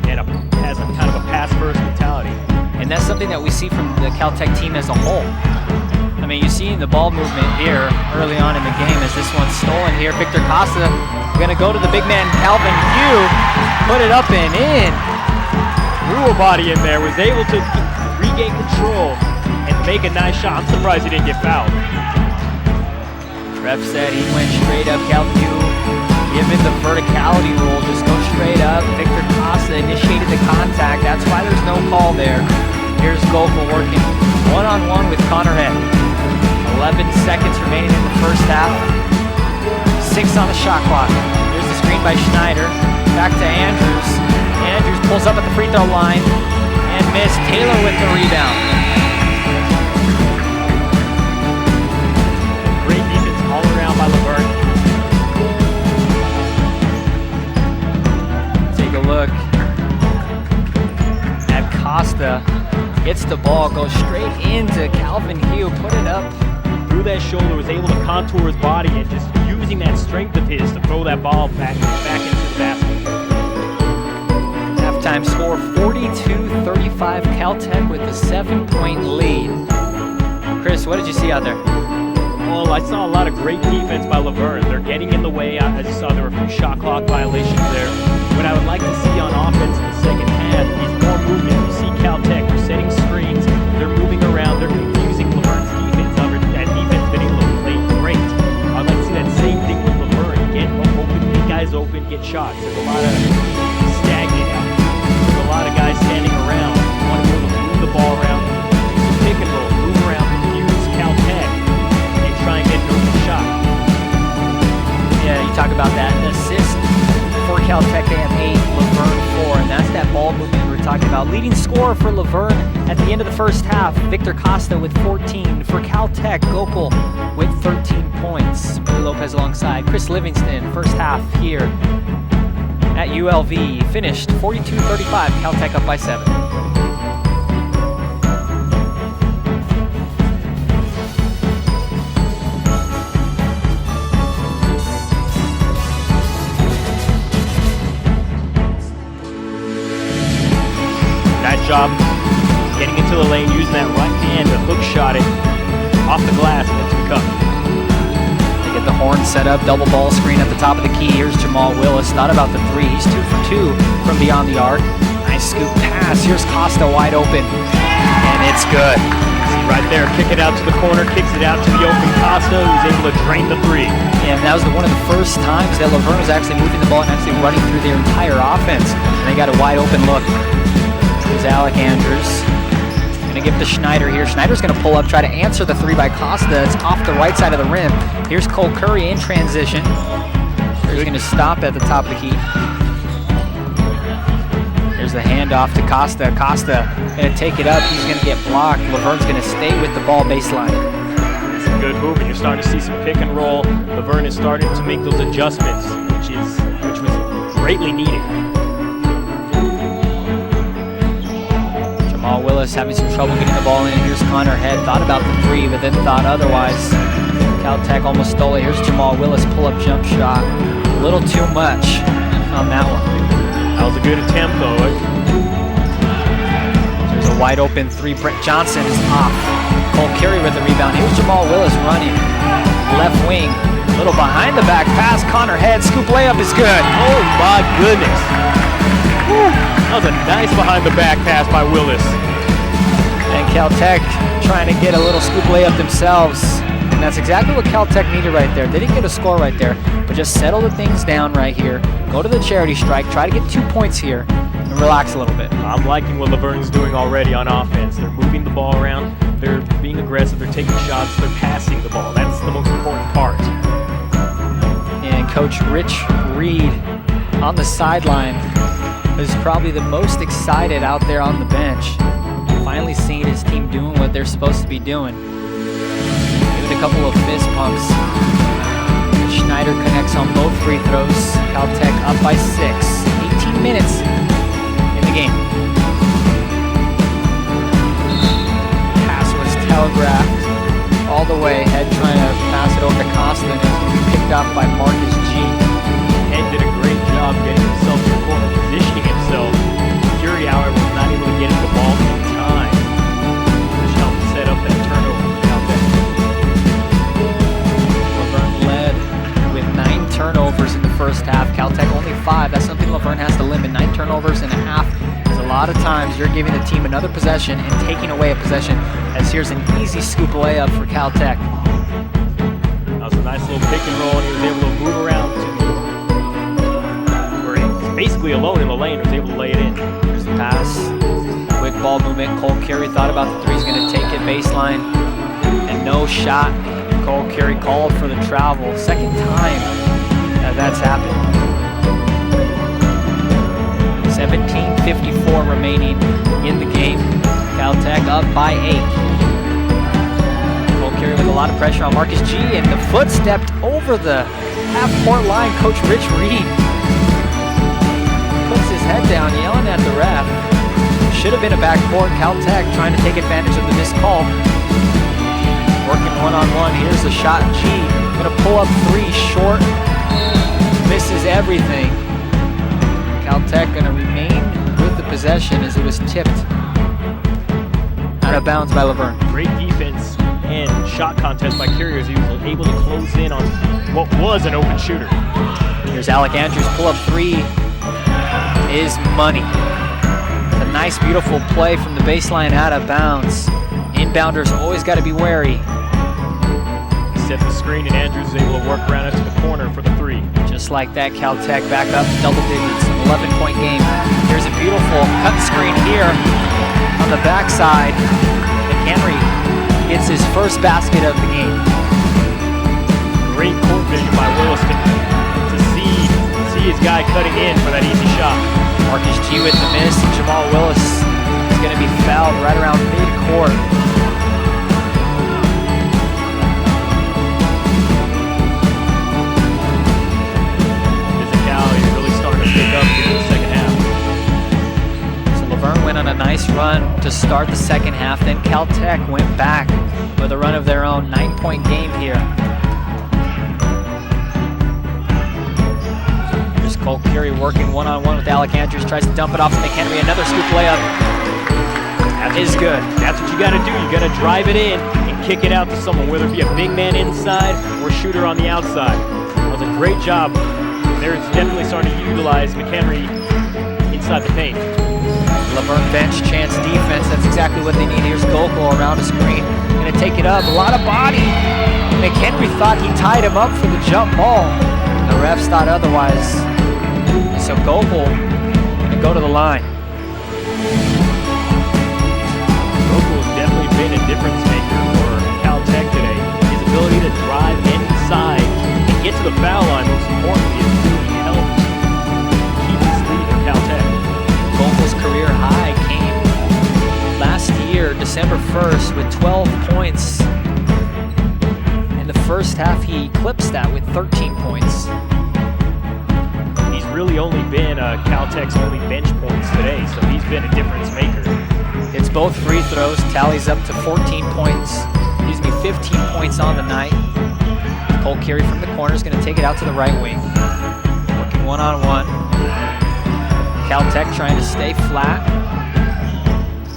and has a kind of a pass-first mentality. And that's something that we see from the Caltech team as a whole. I mean, you see the ball movement here early on in the game as this one's stolen here. Victor Costa gonna go to the big man Calvin Hugh, put it up and in. Threw a body in there, was able to regain control and make a nice shot. I'm surprised he didn't get fouled. Ref said he went straight up. Calvin Hugh given the verticality rule, just go straight up. Victor Costa initiated the contact. That's why there's no call there. Here's Gokul working one-on-one with Connor Head. 11 seconds remaining in the first half. 6 on the shot clock. Here's the screen by Schneider. Back to Andrews. Andrews pulls up at the free throw line and missed. Taylor with the rebound. Great defense all around by Laverne. Take a look at Costa. Gets the ball, goes straight into Calvin Hugh, put it up. Through that shoulder, was able to contour his body and just using that strength of his to throw that ball back into the basket. Halftime score 42-35. Caltech with a 7-point lead. Chris, what did you see out there? Well, I saw a lot of great defense by Laverne. They're getting in the way. As you saw, there were a few shot clock violations there. What I would like to see on offense in the second half is more movement. You see Caltech, they're setting screens, they're moving around, they're confusing Laverne's defense. However, that defense been able to play great. I'd like to see that same thing with Laverne. Get open, get guys open, get shots. There's a lot of stagnant out there. There's a lot of guys standing around. You want to be able to move the ball around, pick and roll, move around, confuse Caltech, and try and get an open shot. Yeah, you talk about that. An assist for Caltech, they have 8, Laverne 4, and that's that ball movement we were talking about. Leading scorer for Laverne at the end of the first half, Victor Costa with 14. For Caltech, Gokul with 13 points. Billy Lopez alongside Chris Livingston. First half here at ULV finished 42-35. Caltech up by 7. Job getting into the lane, using that right hand to hook shot it off the glass and into the cup. They get the horn set up, double ball screen at the top of the key. Here's Jamal Willis, thought about the 3. He's 2 for 2 from beyond the arc. Nice scoop pass. Here's Costa wide open, and it's good. See right there, kick it out to the corner, kicks it out to the open Costa, who's able to drain the 3. And that was one of the first times that Laverne was actually moving the ball and actually running through their entire offense. And they got a wide open look. Here's Alec Andrews. Gonna give to Schneider here. Schneider's gonna pull up, try to answer the three by Costa. It's off the right side of the rim. Here's Cole Curry in transition. He's gonna stop at the top of the key. There's the handoff to Costa. Costa gonna take it up. He's gonna get blocked. Laverne's gonna stay with the ball baseline. It's a good move, and you're starting to see some pick and roll. Laverne is starting to make those adjustments, which was greatly needed. Jamal Willis having some trouble getting the ball in. Here's Connor Head. Thought about the three, but then thought otherwise. Caltech almost stole it. Here's Jamal Willis, pull-up jump shot. A little too much on that one. That was a good attempt, though. There's a wide open three. Brett Johnson is off. Cole Carey with the rebound. Here's Jamal Willis running. Left wing. A little behind the back pass. Connor Head. Scoop layup is good. Oh, my goodness. Woo. That was a nice behind the back pass by Willis. And Caltech trying to get a little scoop layup themselves. And that's exactly what Caltech needed right there. They didn't get a score right there, but just settle the things down right here. Go to the charity strike, try to get 2 points here, and relax a little bit. I'm liking what Laverne's doing already on offense. They're moving the ball around, they're being aggressive, they're taking shots, they're passing the ball. That's the most important part. And Coach Rich Reed on the sideline is probably the most excited out there on the bench. Finally seeing his team doing what they're supposed to be doing. Giving a couple of fist pumps. Schneider connects on both free throws. Caltech up by 6. 18 minutes in the game. Pass was telegraphed all the way. Head trying to pass it over to Costa, and it's going to be picked up by Marcus G. Head did a great job getting himself to the corner, positioning himself. Fury, however, was not able to get him the ball in time, which helped set up that turnover for Caltech. Laverne led with 9 turnovers in the first half. Caltech only 5. That's something Laverne has to limit. 9 turnovers in a half is a lot of times you're giving the team another possession and taking away a possession, as here's an easy scoop layup for Caltech. That was a nice little pick and roll, and he was able to move around to where he was basically alone in the lane, was able to lay it in. Here's the pass. Quick ball movement. Cole Carey thought about the three. He's going to take it baseline, and no shot. Cole Carey called for the travel. Second time that that's happened. 17:54 remaining in the game. Caltech up by 8. Cole Carey with a lot of pressure on Marcus G, and the foot stepped over the half-court line. Coach Rich Reed puts his head down, yelling at the ref. Should have been a backcourt. Caltech trying to take advantage of the missed call. Working one-on-one. Here's the shot. G gonna pull up 3 short. Misses everything. Caltech gonna remain with the possession as it was tipped out of bounds by Laverne. Great defense and shot contest by Carey as he was able to close in on what was an open shooter. Here's Alec Andrews. Pull up 3 is money. It's a nice, beautiful play from the baseline out of bounds. Inbounders always got to be wary. Set the screen, and Andrews is able to work around it to the corner for the 3. Just like that, Caltech back up to double digits, 11-point game. Here's a beautiful cut screen here on the backside. McHenry gets his first basket of the game. Great court vision by Willis to see his guy cutting in for that easy shot. Marcus G with the miss, and Jamal Willis is going to be fouled right around mid-court. Pick up here in the second half. So Laverne went on a nice run to start the second half. Then Caltech went back with a run of their own. 9-point game here. There's Cole Carey working one-on-one with Alec Andrews. Tries to dump it off to McHenry. Another scoop layup. That is good. That's what you got to do. You got to drive it in and kick it out to someone, whether it be a big man inside or shooter on the outside. That was a great job. They're definitely starting to utilize McHenry inside the paint. Laverne bench chance defense. That's exactly what they need. Here's Gokul around the screen. Going to take it up. A lot of body. McHenry thought he tied him up for the jump ball. The refs thought otherwise. So Gokul going to to go to the line. Gokul's definitely been a difference maker for Caltech today. His ability to drive inside and get to the foul line, most importantly, has really helped keep this lead for Caltech. Gokul's career high came last year, December 1st, with 12 points. In the first half, he eclipsed that with 13 points. He's really only been Caltech's only bench points today, so he's been a difference maker. It's both free throws, tallies up to 14 points. 15 points on the night. Cole Curie from the corner is going to take it out to the right wing. Working one-on-one. Caltech trying to stay flat.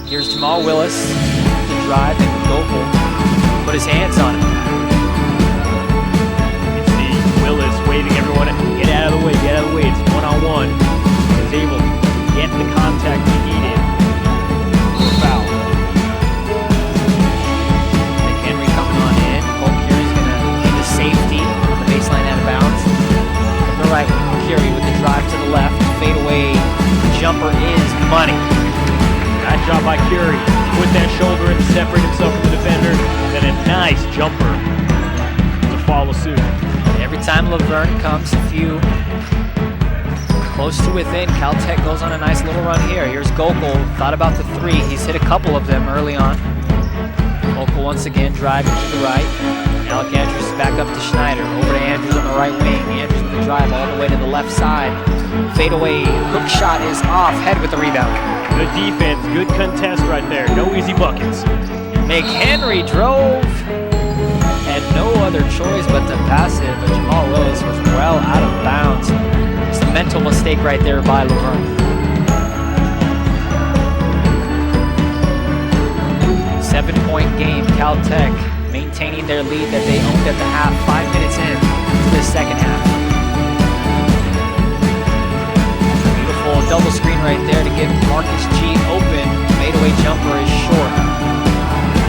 Here's Jamal Willis. The drive and Gokul put his hands on it. You see Willis waving everyone, get out of the way, get out of the way. It's one-on-one. He's able to get the contact he needed for a foul. McHenry coming on in. Cole Curie's going to get the safety on the baseline out of bounds. From the right, Curie with the drive to the left. Fadeaway jumper is money. Nice job by Curie. Put that shoulder in to separate himself from the defender. Then a nice jumper to follow suit. Every time Laverne comes a few close to within, Caltech goes on a nice little run here. Here's Gokul, thought about the three. He's hit a couple of them early on. Gokul once again driving to the right. Alec Andrews is back up to Schneider. Over to Andrews on the right wing. Andrews with the drive all the way to the left side. Fadeaway hook shot is off. Head with the rebound. Good defense, good contest right there. No easy buckets. McHenry drove. Had no other choice but to pass it, but Jamal Willis was well out of bounds. It's a mental mistake right there by Laverne. 7-point game, Caltech maintaining their lead that they owned at the half, 5 minutes in to the second half. Beautiful double screen right there to get Marcus G open. Fadeaway jumper is short.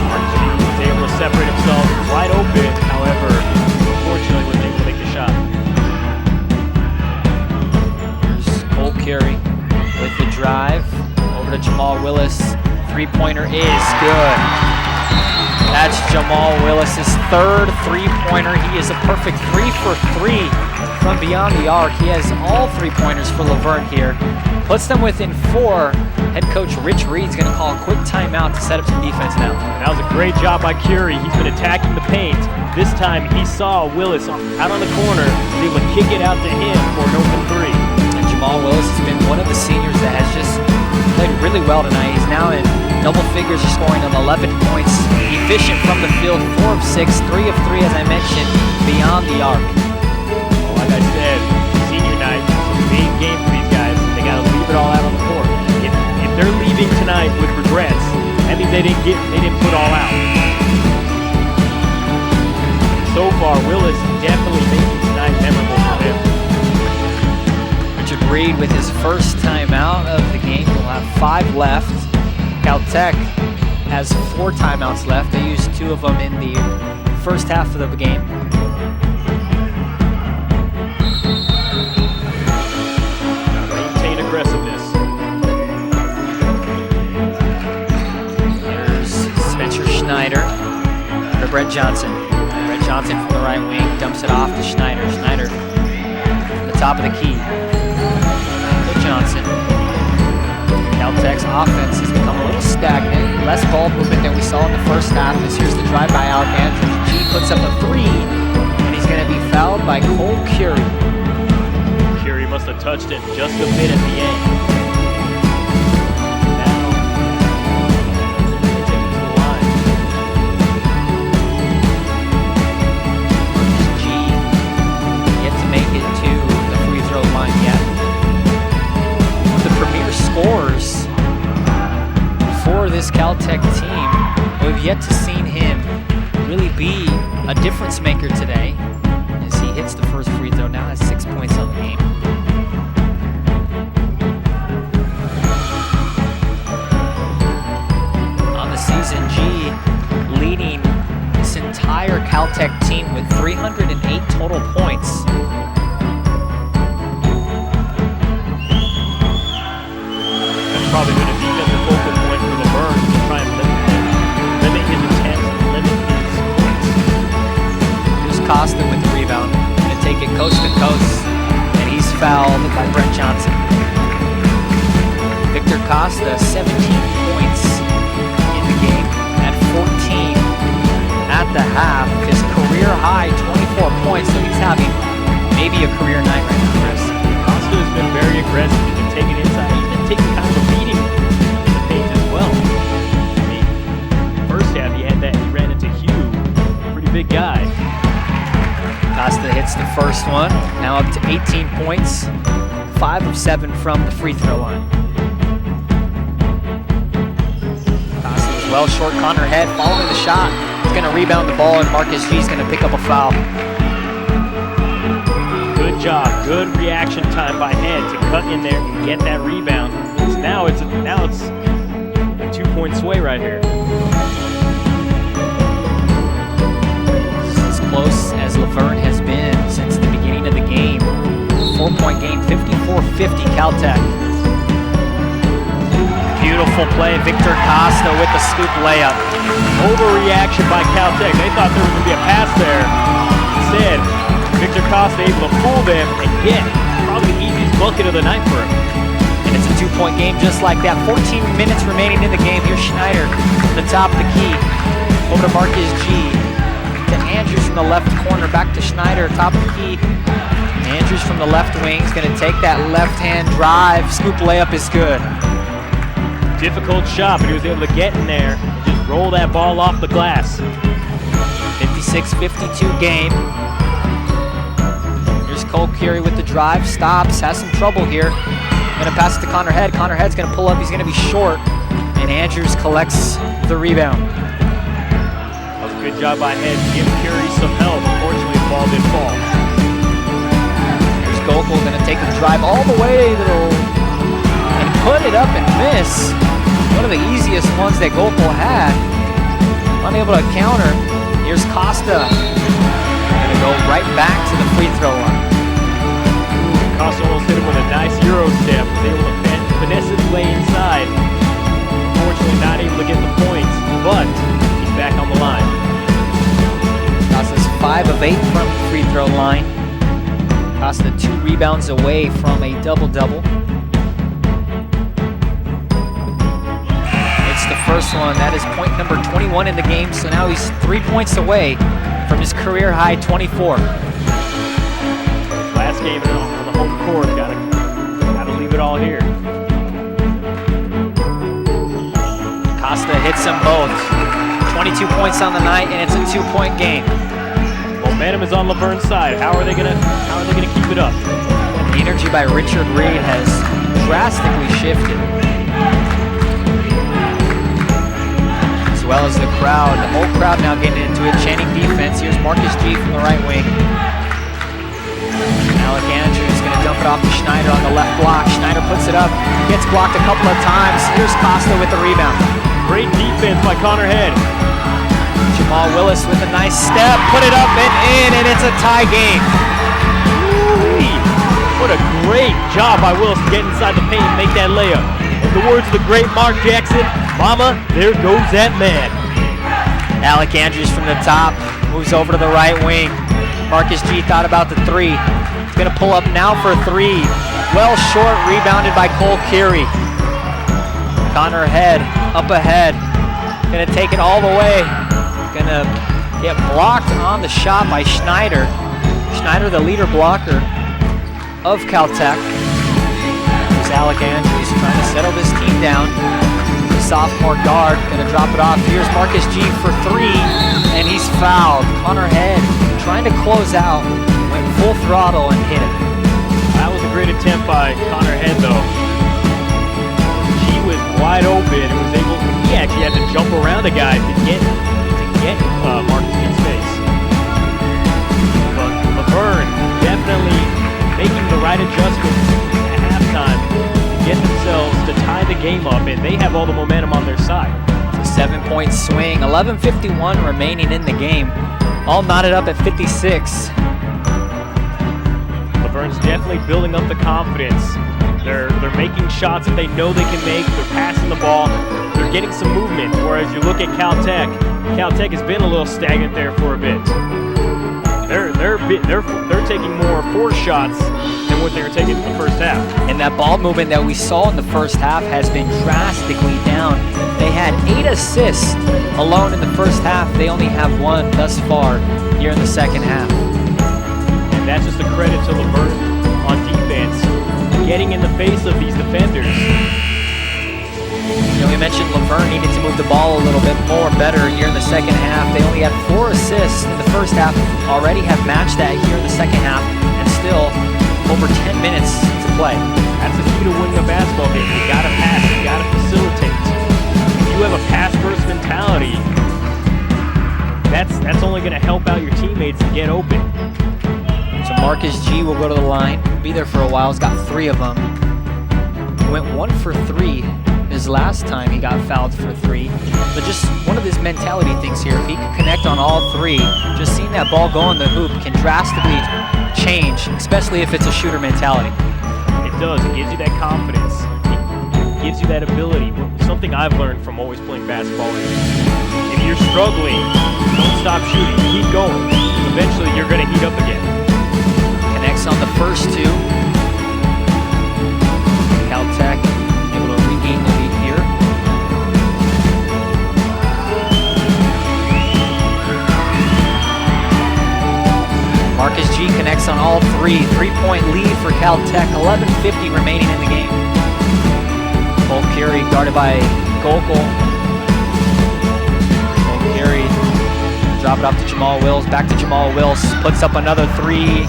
Marcus G was able to separate himself wide open, however, unfortunately wasn't able to make the shot. Here's Cole Curie with the drive. Over to Jamal Willis. Three-pointer is good. That's Jamal Willis's third three-pointer. He is a perfect 3 for 3 from beyond the arc. He has all three-pointers for Laverne here. Puts them within 4. Head coach Rich Reed's going to call a quick timeout to set up some defense now. That was a great job by Curie. He's been attacking the paint. This time he saw Willis out on the corner, was able to kick it out to him for an open three. And Jamal Willis has been one of the seniors that has just played really well tonight. He's now in double figures, scoring 11 points. Efficient from the field, 4 of 6, 3 of 3, as I mentioned, beyond the arc. Well, like I said, senior night, it's a big game for these guys. They got to leave it all out on the court. If they're leaving tonight with regrets, that means they didn't put all out. So far, Willis definitely making tonight memorable for him. Richard Reed with his first timeout of the game. We'll have 5 left. Caltech has 4 timeouts left. They used 2 of them in the first half of the game. Maintain aggressiveness. There's Spencer Schneider for Brett Johnson. Brett Johnson from the right wing dumps it off to Schneider. Schneider from the top of the key. To Johnson. Caltech's offense has become a little stagnant. Less ball movement than we saw in the first half. As here's the drive by Alec Andrews. G puts up a 3, and he's going to be fouled by Cole Curie. Curie must have touched it just a bit at the end. Now, they take it to the line. Marcus G yet to make it to the free throw line yet. The premier scorers for this Caltech team. We've yet to see him really be a difference maker today as he hits the first free throw. Now has 6 points on the game. On the season, G leading this entire Caltech team with 308 total points. probably been a defensive focal point for Laverne to try and limit his attempts, limit his points. Here's Costa with the rebound. Gonna take it coast to coast, and he's fouled by Brett Johnson. Victor Costa, 17 points in the game at 14 at the half. His career high, 24 points, so he's having maybe a career night right now, Chris. Costa has been very aggressive. He's been taking inside. He's been taking kind of a beating in the paint as well. I mean, first half he ran into Hugh, pretty big guy. Costa hits the first one, now up to 18 points, 5 of 7 from the free throw line. Costa as well, short Connor Head following the shot. He's going to rebound the ball, and Marcus G's going to pick up a foul. Good job, good reaction time by Head to cut in there and get that rebound. So now it's a 2-point sway right here. As close as Laverne has been since the beginning of the game. 4-point game, 54-50 Caltech. Beautiful play, Victor Costa with the scoop layup. Overreaction by Caltech. They thought there was going to be a pass there. Instead, Victor Costa able to fool them and get probably the easiest bucket of the night for him. And it's a 2-point game just like that. 14 minutes remaining in the game. Here's Schneider from the top of the key. Over to Marcus G. To Andrews from the left corner. Back to Schneider, top of the key. Andrews from the left wing is going to take that left-hand drive. Scoop layup is good. Difficult shot, but he was able to get in there and just roll that ball off the glass. 56-52 game. Here's Cole Curie with the drive, stops, has some trouble here. Gonna pass it to Connor Head. Connor Head's gonna pull up, he's gonna be short, and Andrews collects the rebound. That was a good job by Head to give Curie some help. Unfortunately, the ball didn't fall. Here's Gokul gonna take the drive all the way and put it up and miss. One of the easiest ones that Gokul had. Unable to counter. Here's Costa. Gonna go right back to the free throw line. Costa almost hit him with a nice Euro step. Was able to finesse his way inside. Unfortunately, not able to get the points, but he's back on the line. Costa's 5 of 8 from the free throw line. Costa 2 rebounds away from a double-double. It's the first one. That is point number 21 in the game, so now he's 3 points away from his career high 24. Last game on the home court, gotta leave it all here. Costa hits them both. 22 points on the night, and it's a 2-point game. Momentum is on Laverne's side. How are they gonna keep it up? The energy by Richard Reed has drastically shifted. As well as the crowd. The whole crowd now getting into it, chanting defense. Here's Marcus G from the right wing. Alec Andrews going to dump it off to Schneider on the left block. Schneider puts it up, gets blocked a couple of times. Here's Costa with the rebound. Great defense by Connor Head. Jamal Willis with a nice step, put it up and in, and it's a tie game. Woo-wee. What a great job by Willis to get inside the paint and make that layup. In the words of the great Mark Jackson, Mama, there goes that man. Alec Andrews from the top, moves over to the right wing. Marcus G thought about the 3. He's gonna pull up now for a 3. Well short, rebounded by Cole Curie. Connor Head, up ahead. Gonna take it all the way. Gonna get blocked on the shot by Schneider. Schneider, the leader blocker of Caltech. There's Alec Andrews trying to settle this team down. The sophomore guard gonna drop it off. Here's Marcus G for 3, and he's fouled. Connor Head trying to close out, went full throttle and hit him. That was a great attempt by Connor Head, though. He was wide open and was able. He actually had to jump around a guy to get Marcus G's face. But Laverne definitely making the right adjustments at halftime to get themselves to tie the game up, and they have all the momentum on their side. It's a 7-point swing, 11:51 remaining in the game. All knotted up at 56. Laverne's definitely building up the confidence They're making shots that they know they can make. They're passing the ball. They're getting some movement. Whereas you look at Caltech has been a little stagnant there for a bit. They're taking more forced shots than what they were taking in the first half. And that ball movement that we saw in the first half has been drastically down. They had 8 assists alone in the first half. They only have 1 thus far here in the second half. And that's just a credit to Laverne on defense, getting in the face of these defenders. You know, we mentioned Laverne needed to move the ball a little bit more better here in the second half. They only had 4 assists in the first half, already have matched that here in the second half, and still over 10 minutes to play. That's the key to winning a basketball game. You gotta pass, you gotta facilitate. If you have a pass-first mentality, that's only gonna help out your teammates and get open. So Marcus G will go to the line, be there for a while. He's got 3 of them. He went 1 for 3 his last time he got fouled for 3. But just one of his mentality things here. If he can connect on all 3, just seeing that ball go in the hoop can drastically change, especially if it's a shooter mentality. It does. It gives you that confidence. It gives you that ability. Something I've learned from always playing basketball is if you're struggling, don't stop shooting. Keep going. Eventually, you're going to heat up again. Connects on the first 2. Caltech able to regain the lead here. Marcus G connects on all 3. 3-point lead for Caltech. 11:50 remaining in the game. Cole Curie guarded by Gokul. Cole Curie drop it off to Jamal Wills. Back to Jamal Wills. Puts up another 3.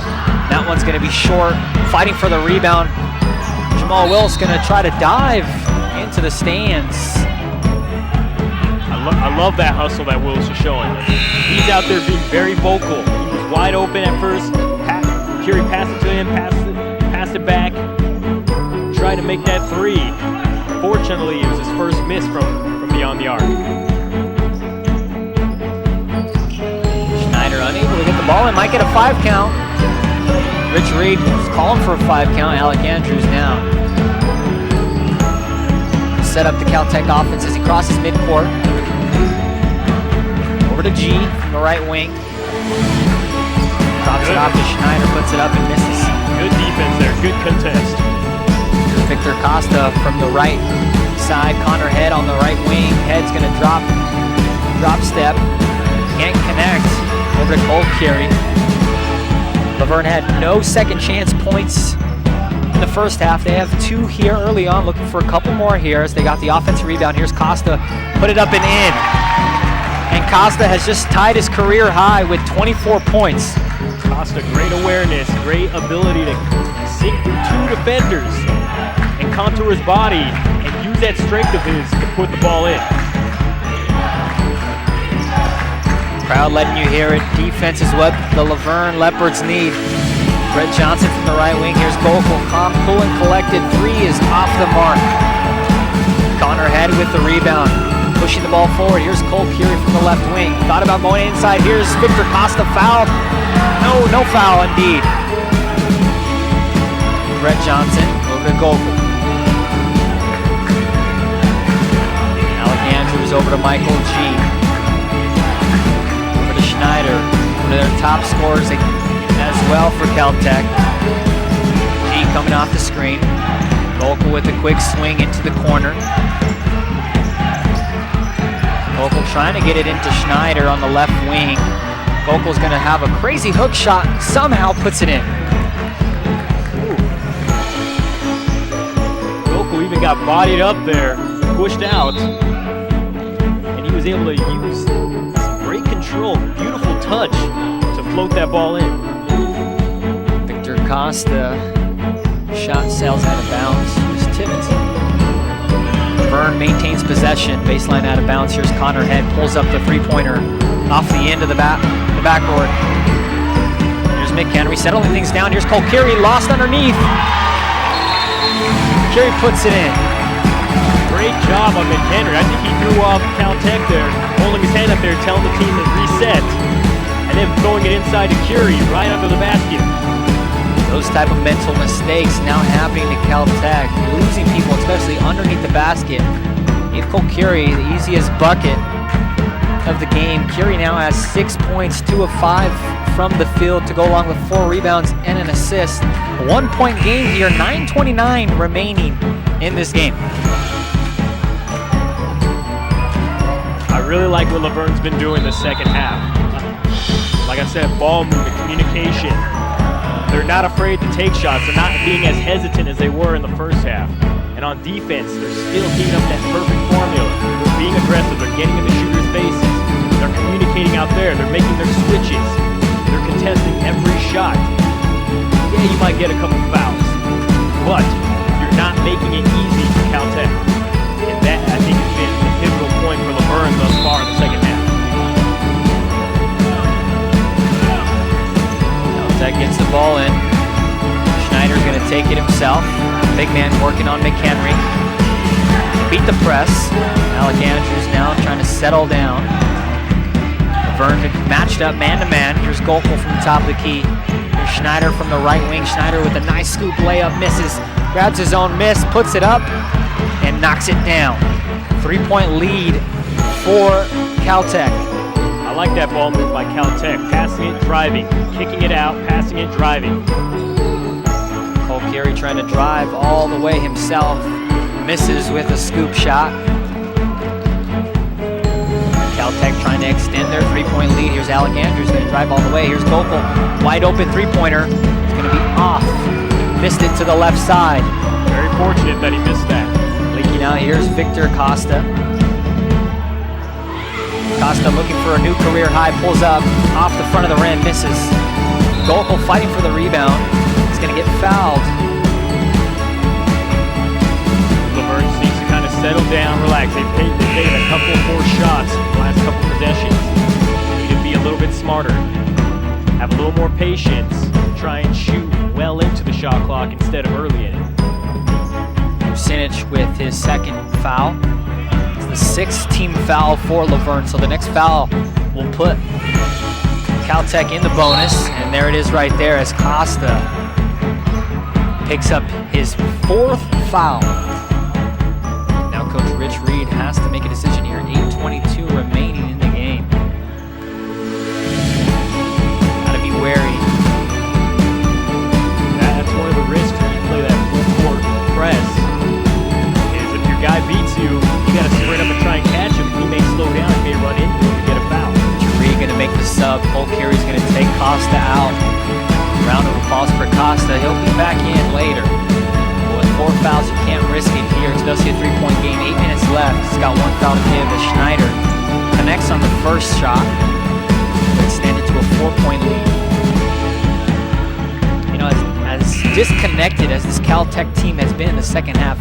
That one's going to be short. Fighting for the rebound. Jamal Wills going to try to dive into the stands. I love that hustle that Wills is showing. He's out there being very vocal. He was wide open at first. Curie passed it to him, passed it back. Tried to make that 3. Fortunately, it was his first miss from beyond the arc. Schneider unable to get the ball and might get a 5 count. Rich Reed was calling for a 5 count. Alec Andrews now. Set up the Caltech offense as he crosses midcourt. Over to G from the right wing. Drops it off to Schneider, puts it up and misses. Good defense there, good contest. Here's Victor Costa from the right side. Connor Head on the right wing. Head's gonna drop step. Can't connect. Over to Cole Curie. Laverne had no second chance points in the first half. They have 2 here early on, looking for a couple more here as they got the offensive rebound. Here's Costa, put it up and in. And Costa has just tied his career high with 24 points. Costa, great awareness, great ability to sink through 2 defenders and contour his body and use that strength of his to put the ball in. Crowd letting you hear it. Defense is what the Laverne Leopards need. Brett Johnson from the right wing. Here's Gokul. Calm, cool, and collected. 3 is off the mark. Connor Head with the rebound. Pushing the ball forward. Here's Cole Curie from the left wing. Thought about going inside. Here's Victor Costa fouled. No foul indeed. Brett Johnson over to Gokul. Alec Andrews over to Michael G. Schneider, one of their top scorers as well for Caltech. G coming off the screen. Gokul with a quick swing into the corner. Gokul trying to get it into Schneider on the left wing. Gokul's going to have a crazy hook shot, somehow puts it in. Gokul even got bodied up there, pushed out, and he was able to use great control, beautiful touch to float that ball in. Victor Costa, shot sails out of bounds. Here's Timmons. Laverne maintains possession, baseline out of bounds. Here's Connor Head, pulls up the 3-pointer off the end of the backboard. Here's McHenry settling things down. Here's Cole Curie, lost underneath. Curie puts it in. Great job on McHenry. I think he threw off Caltech there, holding his hand up there, telling the team to reset, and then throwing it inside to Curie, right under the basket. Those type of mental mistakes now happening to Caltech, losing people, especially underneath the basket. Gave Cole Curie the easiest bucket of the game. Curie now has 6 points, 2 of 5 from the field to go along with 4 rebounds and an assist. 1 point game here, 9:29 remaining in this game. I really like what Laverne's been doing the second half. Like I said, ball movement, communication. They're not afraid to take shots. They're not being as hesitant as they were in the first half. And on defense, they're still keeping up that perfect formula. They're being aggressive. They're getting in the shooters' faces. They're communicating out there. They're making their switches. They're contesting every shot. Yeah, you might get a couple fouls, but you're not making it easy for Caltech. And that, I think, has been the pivotal point for Laverne thus far in the second half. Caltech gets the ball in. Schneider's going to take it himself. Big man working on McHenry. Beat the press. Alec Andrews now trying to settle down. Laverne matched up man-to-man. Here's Gokel from the top of the key. Here's Schneider from the right wing. Schneider with a nice scoop layup, misses. Grabs his own miss, puts it up, and knocks it down. 3-point lead for Caltech. I like that ball move by Caltech. Passing it, driving. Kicking it out, passing it, driving. Cole Curie trying to drive all the way himself. Misses with a scoop shot. Caltech trying to extend their 3-point lead. Here's Alec Andrews going to drive all the way. Here's Gokel. Wide open 3-pointer. It's going to be off. Missed it to the left side. Very fortunate that he missed that. Leaking out. Here's Victor Costa. Costa looking for a new career high. Pulls up off the front of the rim. Misses. Gokel fighting for the rebound. He's going to get fouled. Laverne needs to kind of settle down, relax. They've taken a couple more shots in the last couple possessions. Need to be a little bit smarter. Have a little more patience. Try and shoot well into the shot clock instead of early in it. Vucinic with his second foul. It's the 6th team foul for Laverne. So the next foul will put Caltech in the bonus. And there it is right there as Costa picks up his 4th foul. Now Coach Rich Reed has to make a decision here. 8:22 remaining in the game. Gotta be wary. That's one of the risks when you play that full court press. Is if your guy beats you, you gotta sprint up and try and catch him. He may slow down, he may run into him and get a foul. Reed gonna make the sub. Cole Curie's gonna take Costa out. Round of applause for Costa. He'll be back in later. But with 4 fouls, you can't risk it here, especially a 3-point game. 8 minutes left. He's got 1 foul to give as Schneider connects on the first shot. Extended to a 4-point lead. You know, as disconnected as this Caltech team has been in the second half,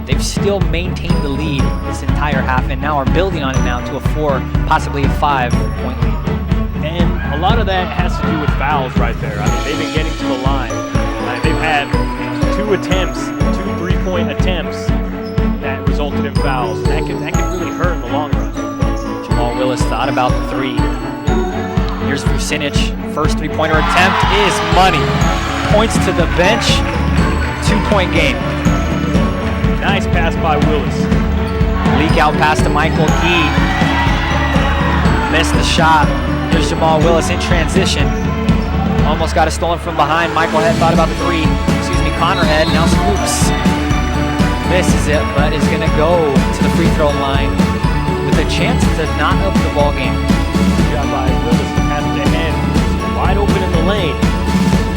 they've still maintained the lead this entire half and now are building on it now to a 4, possibly a 5-point lead. And a lot of that has to do with fouls right there. I mean, they've been getting to the line. They've had 2 attempts, 2 3-point attempts that resulted in fouls. That could really hurt in the long run. Jamal Willis thought about the 3. Here's Vucinic. First 3-pointer attempt is money. Points to the bench. 2-point game. Nice pass by Willis. Leak out pass to Michael Key. Missed the shot. Here's Jamal Willis in transition. Almost got it stolen from behind. Michael Head thought about the 3. Connor Head now scoops. Misses it, but is going to go to the free throw line with a chance to not up the ball game. Good job by Willis to pass it ahead. Wide open in the lane.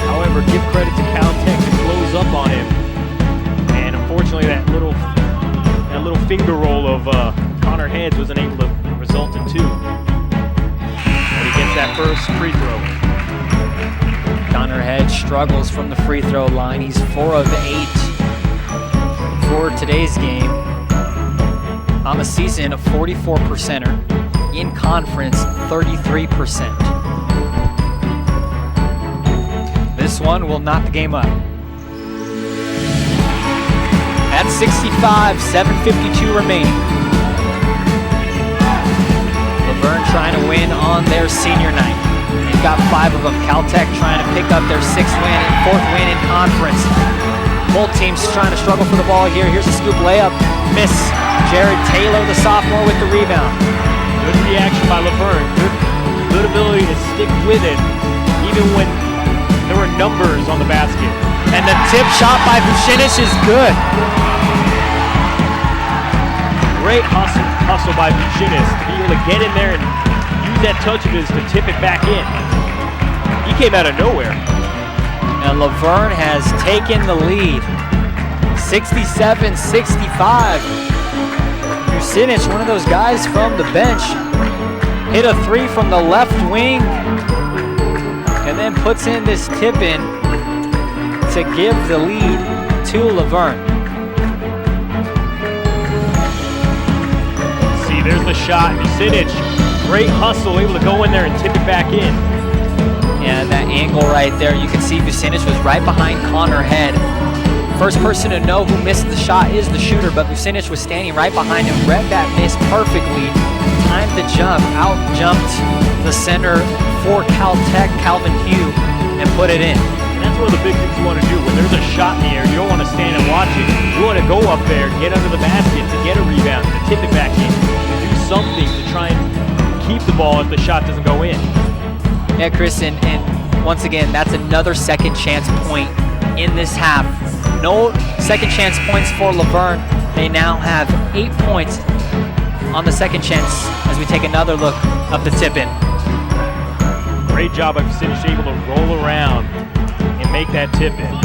However, give credit to Caltech to close up on him. And unfortunately, that little finger roll of Connor Heads wasn't able to result in 2. But he gets that first free throw. Connor Head struggles from the free throw line. He's 4 of 8 for today's game. On the season, a 44%er. In conference, 33%. This one will knot the game up. At 65, 7:52 remaining. Laverne trying to win on their senior night. They've got 5 of them. Caltech trying to pick up their 4th win in conference. Both teams trying to struggle for the ball here. Here's a scoop layup. Miss. Jared Taylor, the sophomore, with the rebound. Good reaction by Laverne. Good ability to stick with it, even when there were numbers on the basket. And the tip shot by Vucinic is good. Great hustle by Vucinic to be able to get in there and use that touch of his to tip it back in. He came out of nowhere. And Laverne has taken the lead. 67-65. Vucinic, one of those guys from the bench, hit a 3 from the left wing and then puts in this tip-in to give the lead to Laverne. See, there's the shot. Vucinic, great hustle, able to go in there and tip it back in. Yeah, that angle right there, you can see Vucinic was right behind Connor Head. First person to know who missed the shot is the shooter, but Vucinic was standing right behind him, read that miss perfectly, timed the jump, out-jumped the center for Caltech, Calvin Hugh, and put it in. And that's one of the big things you want to do. When there's a shot in the air, you don't want to stand and watch it. You want to go up there, get under the basket to get a rebound, to tip it back in, to do something to try and keep the ball if the shot doesn't go in. Yeah, Chris, and once again, that's another second chance point in this half. No second chance points for Laverne. They now have 8 points on the second chance as we take another look of the tip-in. Great job by Vucinic, able to roll around and make that tip-in.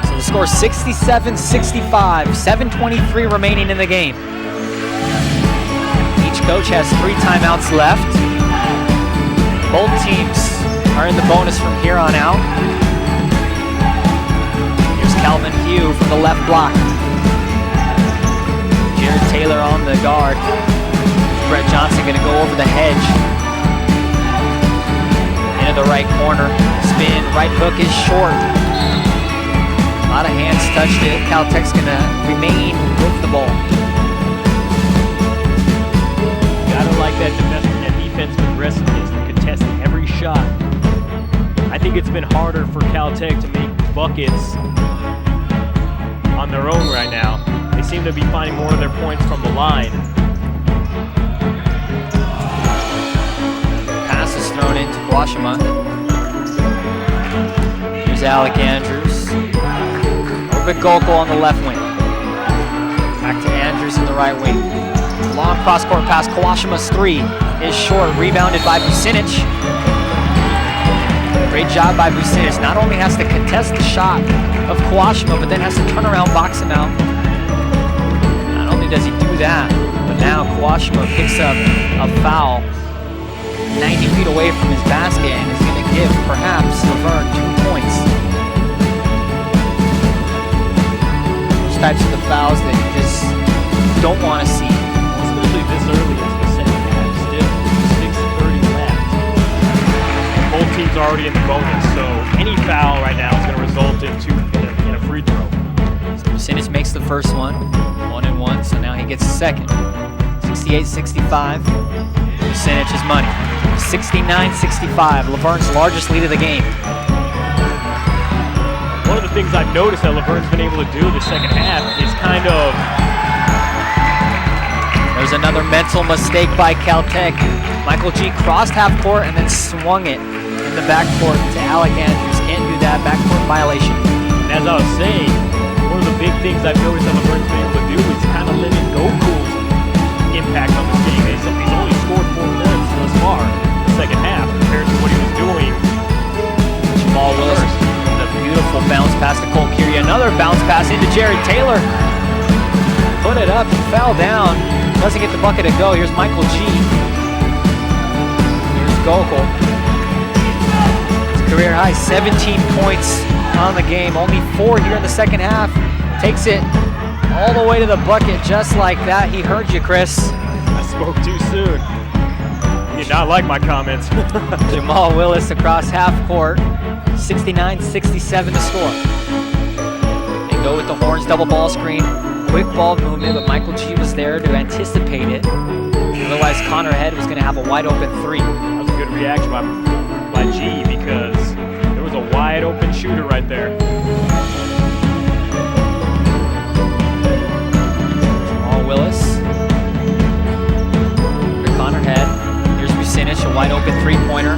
So the score is 67-65, 7:23 remaining in the game. Each coach has 3 timeouts left. Both teams are in the bonus from here on out. Here's Calvin Hugh from the left block. Jared Taylor on the guard. Brett Johnson going to go over the hedge. Into the right corner. Spin, right hook is short. A lot of hands touched it. Caltech's going to remain with the ball. Gotta like that defensive aggressiveness, contesting every shot. I think it's been harder for Caltech to make buckets on their own right now. They seem to be finding more of their points from the line. Pass is thrown into Kawashima. Here's Alec Andrews. Over to Gokul on the left wing. Back to Andrews in the right wing. Long cross-court pass. Kawashima's 3 is short. Rebounded by Vucinic. Great job by Vucinic. Not only has to contest the shot of Kawashima, but then has to turn around, box him out. Not only does he do that, but now Kawashima picks up a foul 90 feet away from his basket and is going to give perhaps Laverne 2 points. Those types of the fouls that you just don't want to see. Especially this early into the second half, still 6:30 left. And both teams are already in the bonus, so any foul right now is going to result in a free throw. So Vucinic makes the first one, 1-1, so now he gets the second. 68-65, Vucinic is money. 69-65, Laverne's largest lead of the game. One of the things I've noticed that Laverne's been able to do this second half is kind of... There's another mental mistake by Caltech. Michael G crossed half court and then swung it in the backcourt to Alec Andrews. Can't do that, backcourt violation. And as I was saying, one of the big things I've noticed that Laverne's been able to do is kind of limit Gokul's impact on this game. He's only scored 4 points thus far in the second half compared to what he was doing. Jamal Willis with a beautiful bounce pass to Cole Curie. Another bounce pass into Jared Taylor. Put it up, he fell down. Doesn't get the bucket to go. Here's Michael G. Here's Gokul. His career high 17 points on the game. Only 4 here in the second half. Takes it all the way to the bucket just like that. He heard you, Chris. I spoke too soon. You did not like my comments. Jamal Willis across half court. 69-67 to score. They go with the horns, double ball screen. Quick ball movement, but Michael G was there to anticipate it. Otherwise, Connor Head was going to have a wide open 3. I was reaction by G, because there was a wide open shooter right there. Jamal Willis. For Connor Head. Here's Vucinic, a wide open three-pointer.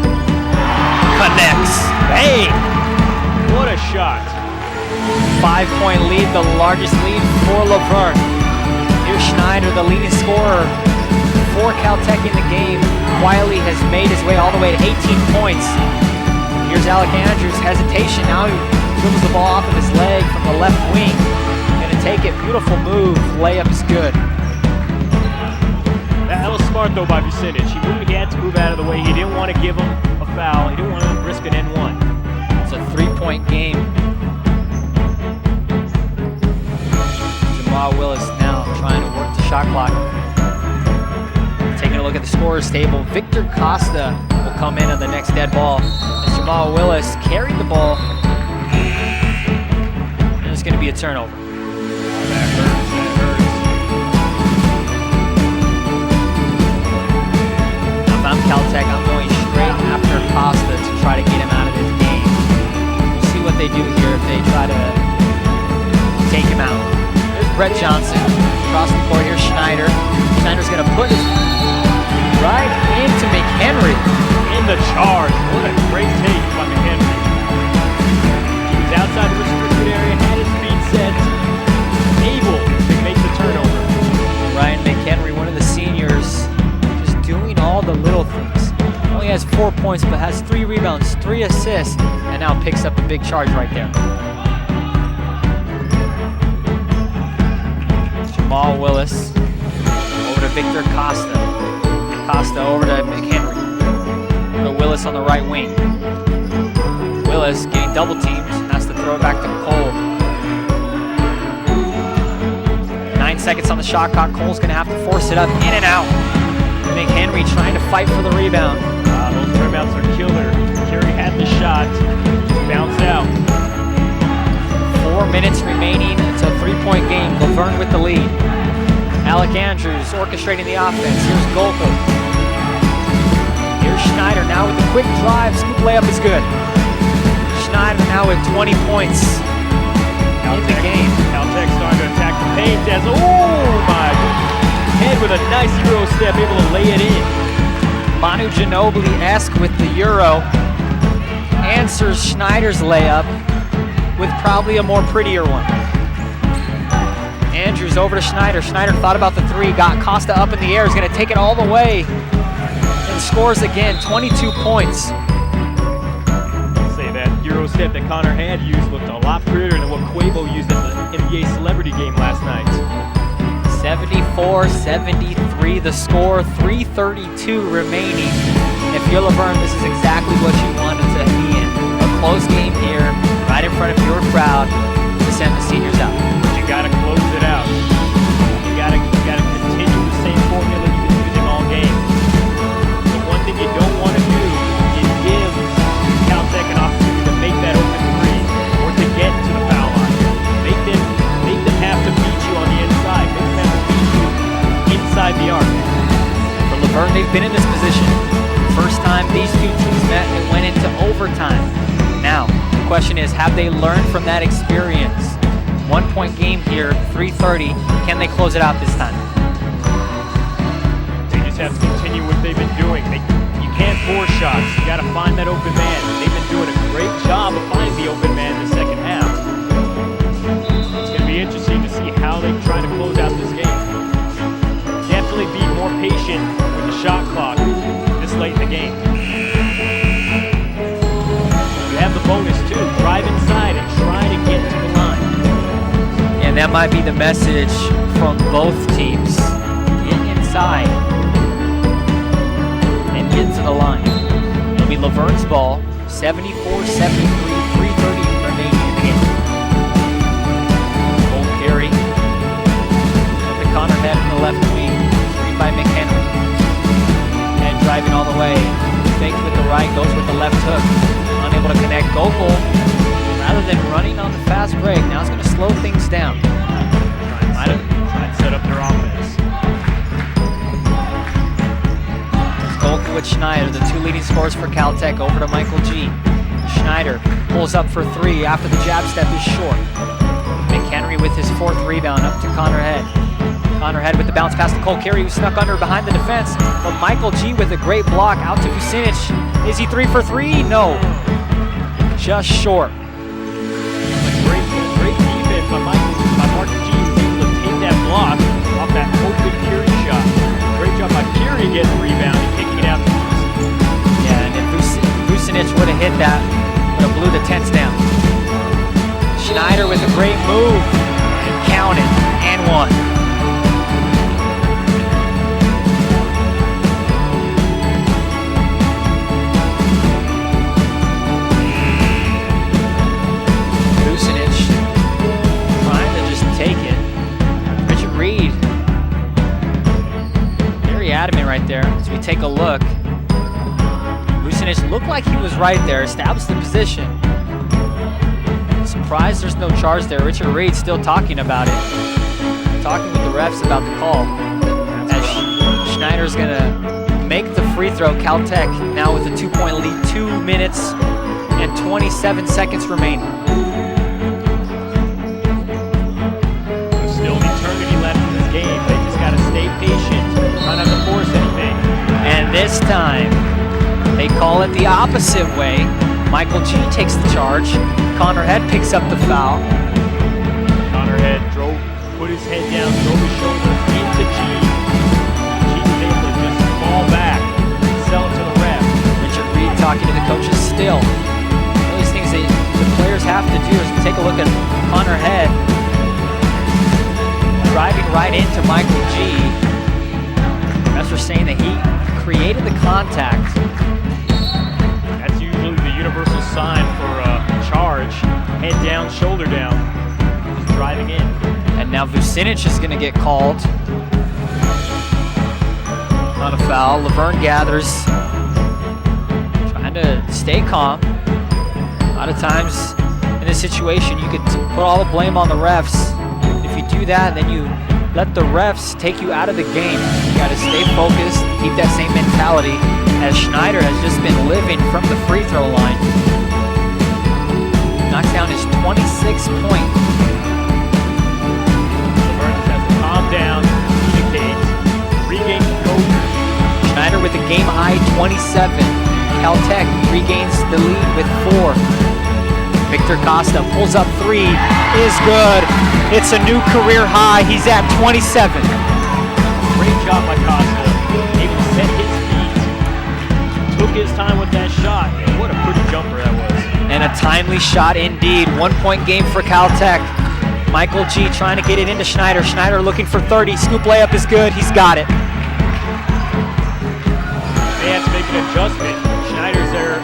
Connects. Hey! What a shot. 5-point lead, the largest lead for Laverne. Here's Schneider, the leading scorer for Caltech in the game. Wiley has made his way all the way to 18 points. Here's Alec Andrews, hesitation. Now he dribbles the ball off of his leg from the left wing. Gonna take it, beautiful move. Layup is good. That was smart though by Vucinic. He had to move out of the way. He didn't want to give him a foul. He didn't want to risk an N1. It's a 3-point game. Jamal Willis now trying to work the shot clock. Taking a look at the scorer's table, Victor Costa will come in on the next dead ball. As Jamal Willis carried the ball. And it's going to be a turnover. That hurts. Now if I'm Caltech, I'm going straight after Costa to try to get him out of this game. We'll see what they do here if they try to take him out. There's Brett Johnson. Across the court, here's Schneider. Schneider's going to put his right into McHenry. In the charge. What a great take by McHenry. He was outside the restricted area, had his feet set, able to make the turnover. Ryan McHenry, one of the seniors, just doing all the little things. Only has 4 points, but has 3 rebounds, 3 assists, and now picks up a big charge right there. Jamal Willis over to Victor Costa. Costa over to McHenry. Over to Willis on the right wing. Willis getting double teamed, has to throw it back to Cole. 9 seconds on the shot clock. Cole's gonna have to force it up, in and out. McHenry trying to fight for the rebound. Those rebounds are killer. Kerry had the shot, bounce out. 4 minutes remaining. It's a 3-point game. Laverne with the lead. Alec Andrews orchestrating the offense. Here's Golko. Here's Schneider now with the quick drive. Scoop layup is good. Schneider now with 20 points in the game. Caltech starting to attack the paint as, oh my, Head with a nice Euro step, able to lay it in. Manu Ginobili-esque with the Euro. Answers Schneider's layup with probably a more prettier one. Andrews over to Schneider. Schneider thought about the 3, got Costa up in the air, is going to take it all the way, and scores again, 22 points. Say that Euro step that Connor had used looked a lot prettier than what Quavo used at the NBA Celebrity Game last night. 74-73 the score, 3:32 remaining. If you're Laverne, this is exactly what you wanted to be in. A close game here, right in front of your crowd to send the seniors out. You gotta close it out. You gotta continue the same formula you've been using all game. The one thing you don't want to do is give Caltech an opportunity to make that open 3 or to get to the foul line. Make them have to beat you on the inside. Make them have to beat you inside the arc. For Laverne, they've been in this position. First time these two teams met, it went into overtime. Now, the question is, have they learned from that experience? 1-point game here, 3:30. Can they close it out this time? They just have to continue what they've been doing. You can't force shots. You got to find that open man. They've been doing a great job of finding the open man in the second half. It's going to be interesting to see how they try to close out this game. Definitely be more patient with the shot clock this late in the game. You have the bonus too. Drive inside and try to get to the line. And that might be the message from both teams. Get inside and get to the line. It'll be Laverne's ball, 74-73, 3:30 remaining in the game. Cole carry. The Connor Head in the left wing, screened by McHenry. Head driving all the way. Fakes with the right, goes with the left hook. Unable to connect. Gokul, rather than running on the fast break, now it's going to slow things down. Try and set up their offense. Gokul with with Schneider, the two leading scorers for Caltech. Over to Michael G. Schneider pulls up for three after the jab step is short. McHenry with his fourth rebound up to Connor Head. Connor Head with the bounce pass to Cole Carey, who snuck under behind the defense. But Michael G with a great block out to Vucinic. Is he 3 for 3? No. Just short. Great defense by Marcus G. He was able to take that block off that open Curie shot. Great job by Curie getting the rebound and kicking it out. Yeah, and if Vucinic would have hit that, would have blew the tents down. Schneider with a great move. And counted. And one. Vucinic trying to just take it. Richard Reed. Very adamant right there. As we take a look. Vucinic looked like he was right there. Established the position. Surprised there's no charge there. Richard Reed still talking about it. Talking with the refs about the call. As Schneider's gonna make the free throw. Caltech now with a 2-point lead. 2 minutes and 27 seconds remaining. There's still an eternity left in this game. They just gotta stay patient. Try not to force anything. And this time, they call it the opposite way. Michael G takes the charge. Connor Head picks up the foul. Connor Head put his head down, drove his shoulder into G. G was able to just fall back, sell it to the ref. Richard Reed talking to the coaches still. One of these things that the players have to do is take a look at Connor Head driving right into Michael G. Refs are saying that he created the contact. That's usually the universal sign for a charge. Head down, shoulder down. Just driving in. And now Vucinic is going to get called on a foul. Laverne gathers, trying to stay calm. A lot of times in this situation, you could put all the blame on the refs. If you do that, then you let the refs take you out of the game. You got to stay focused, keep that same mentality, as Schneider has just been living from the free throw line. Knocks down his 26th point. Laverne just has to calm down, communicate, regain composure. Schneider with a game-high 27. Caltech regains the lead with 4. Victor Costa pulls up 3, is good. It's a new career high. He's at 27. Great job by Costa. Able to set his feet. Took his time with that shot. And what a pretty jumper that was. And a timely shot indeed. 1-point game for Caltech. Michael G trying to get it into Schneider. Schneider looking for 30. Scoop layup is good. He's got it. They have to make an adjustment. Schneider's there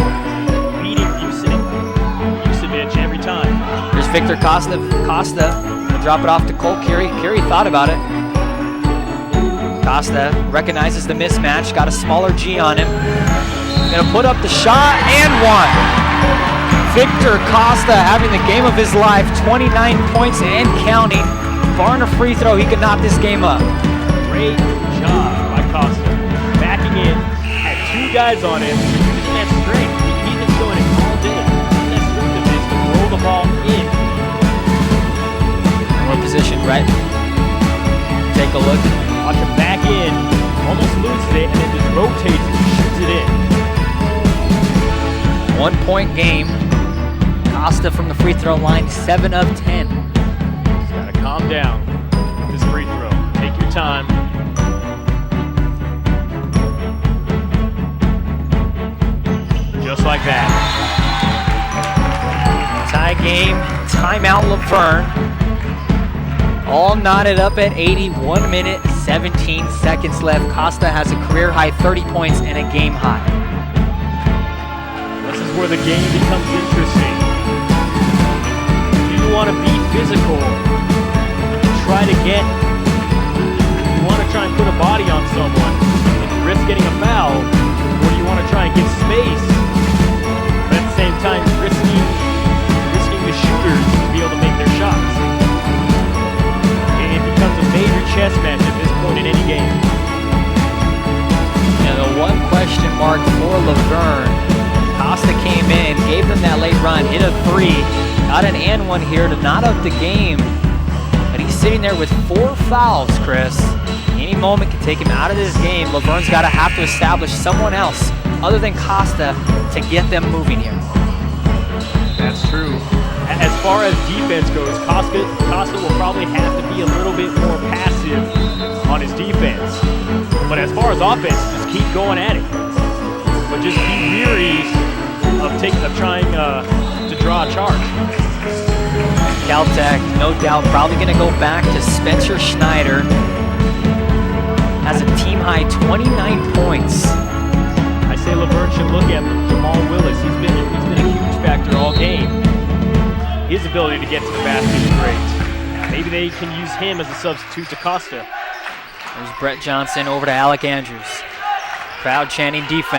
beating Vucinic every time. There's Victor Costa. Costa will drop it off to Cole Carey. Carey thought about it. Costa recognizes the mismatch. Got a smaller G on him. Gonna put up the shot and one. Victor Costa having the game of his life. 29 points and counting. Barring a free throw, he could knock this game up. Great job by Costa. Backing in. Had 2 guys on him. Using that strength. He's been showing it all day. That swiftness to roll the ball in. More position, right? Take a look. Watch him back in. Almost loses it and then just rotates and shoots it in. 1-point game. Costa from the free throw line, 7 of 10. Just gotta calm down with this free throw. Take your time. Just like that. Tie game, timeout Laverne. All knotted up at 80, 1 minute, 17 seconds left. Costa has a career high 30 points and a game high. This is where the game becomes interesting. You want to be physical. You want to try and put a body on someone and risk getting a foul, or do you want to try and give space, but at the same time risking the shooters to be able to make their shots? It becomes a major chess match at this point in any game. And the one question mark for Laverne. Costa came in, gave them that late run, hit a three, got an and one here to knot up the game. But he's sitting there with 4 fouls, Chris. Any moment can take him out of this game. Laverne's got to have to establish someone else other than Costa to get them moving here. That's true. As far as defense goes, Costa will probably have to be a little bit more passive on his defense. But as far as offense, just keep going at it. But just be weary of trying to draw a charge. Caltech, no doubt, probably going to go back to Spencer Schneider. Has a team-high 29 points. I say Laverne should look at Jamal Willis. He's been a huge factor all game. His ability to get to the basket is great. Maybe they can use him as a substitute to Costa. There's Brett Johnson over to Alec Andrews. Crowd chanting defense.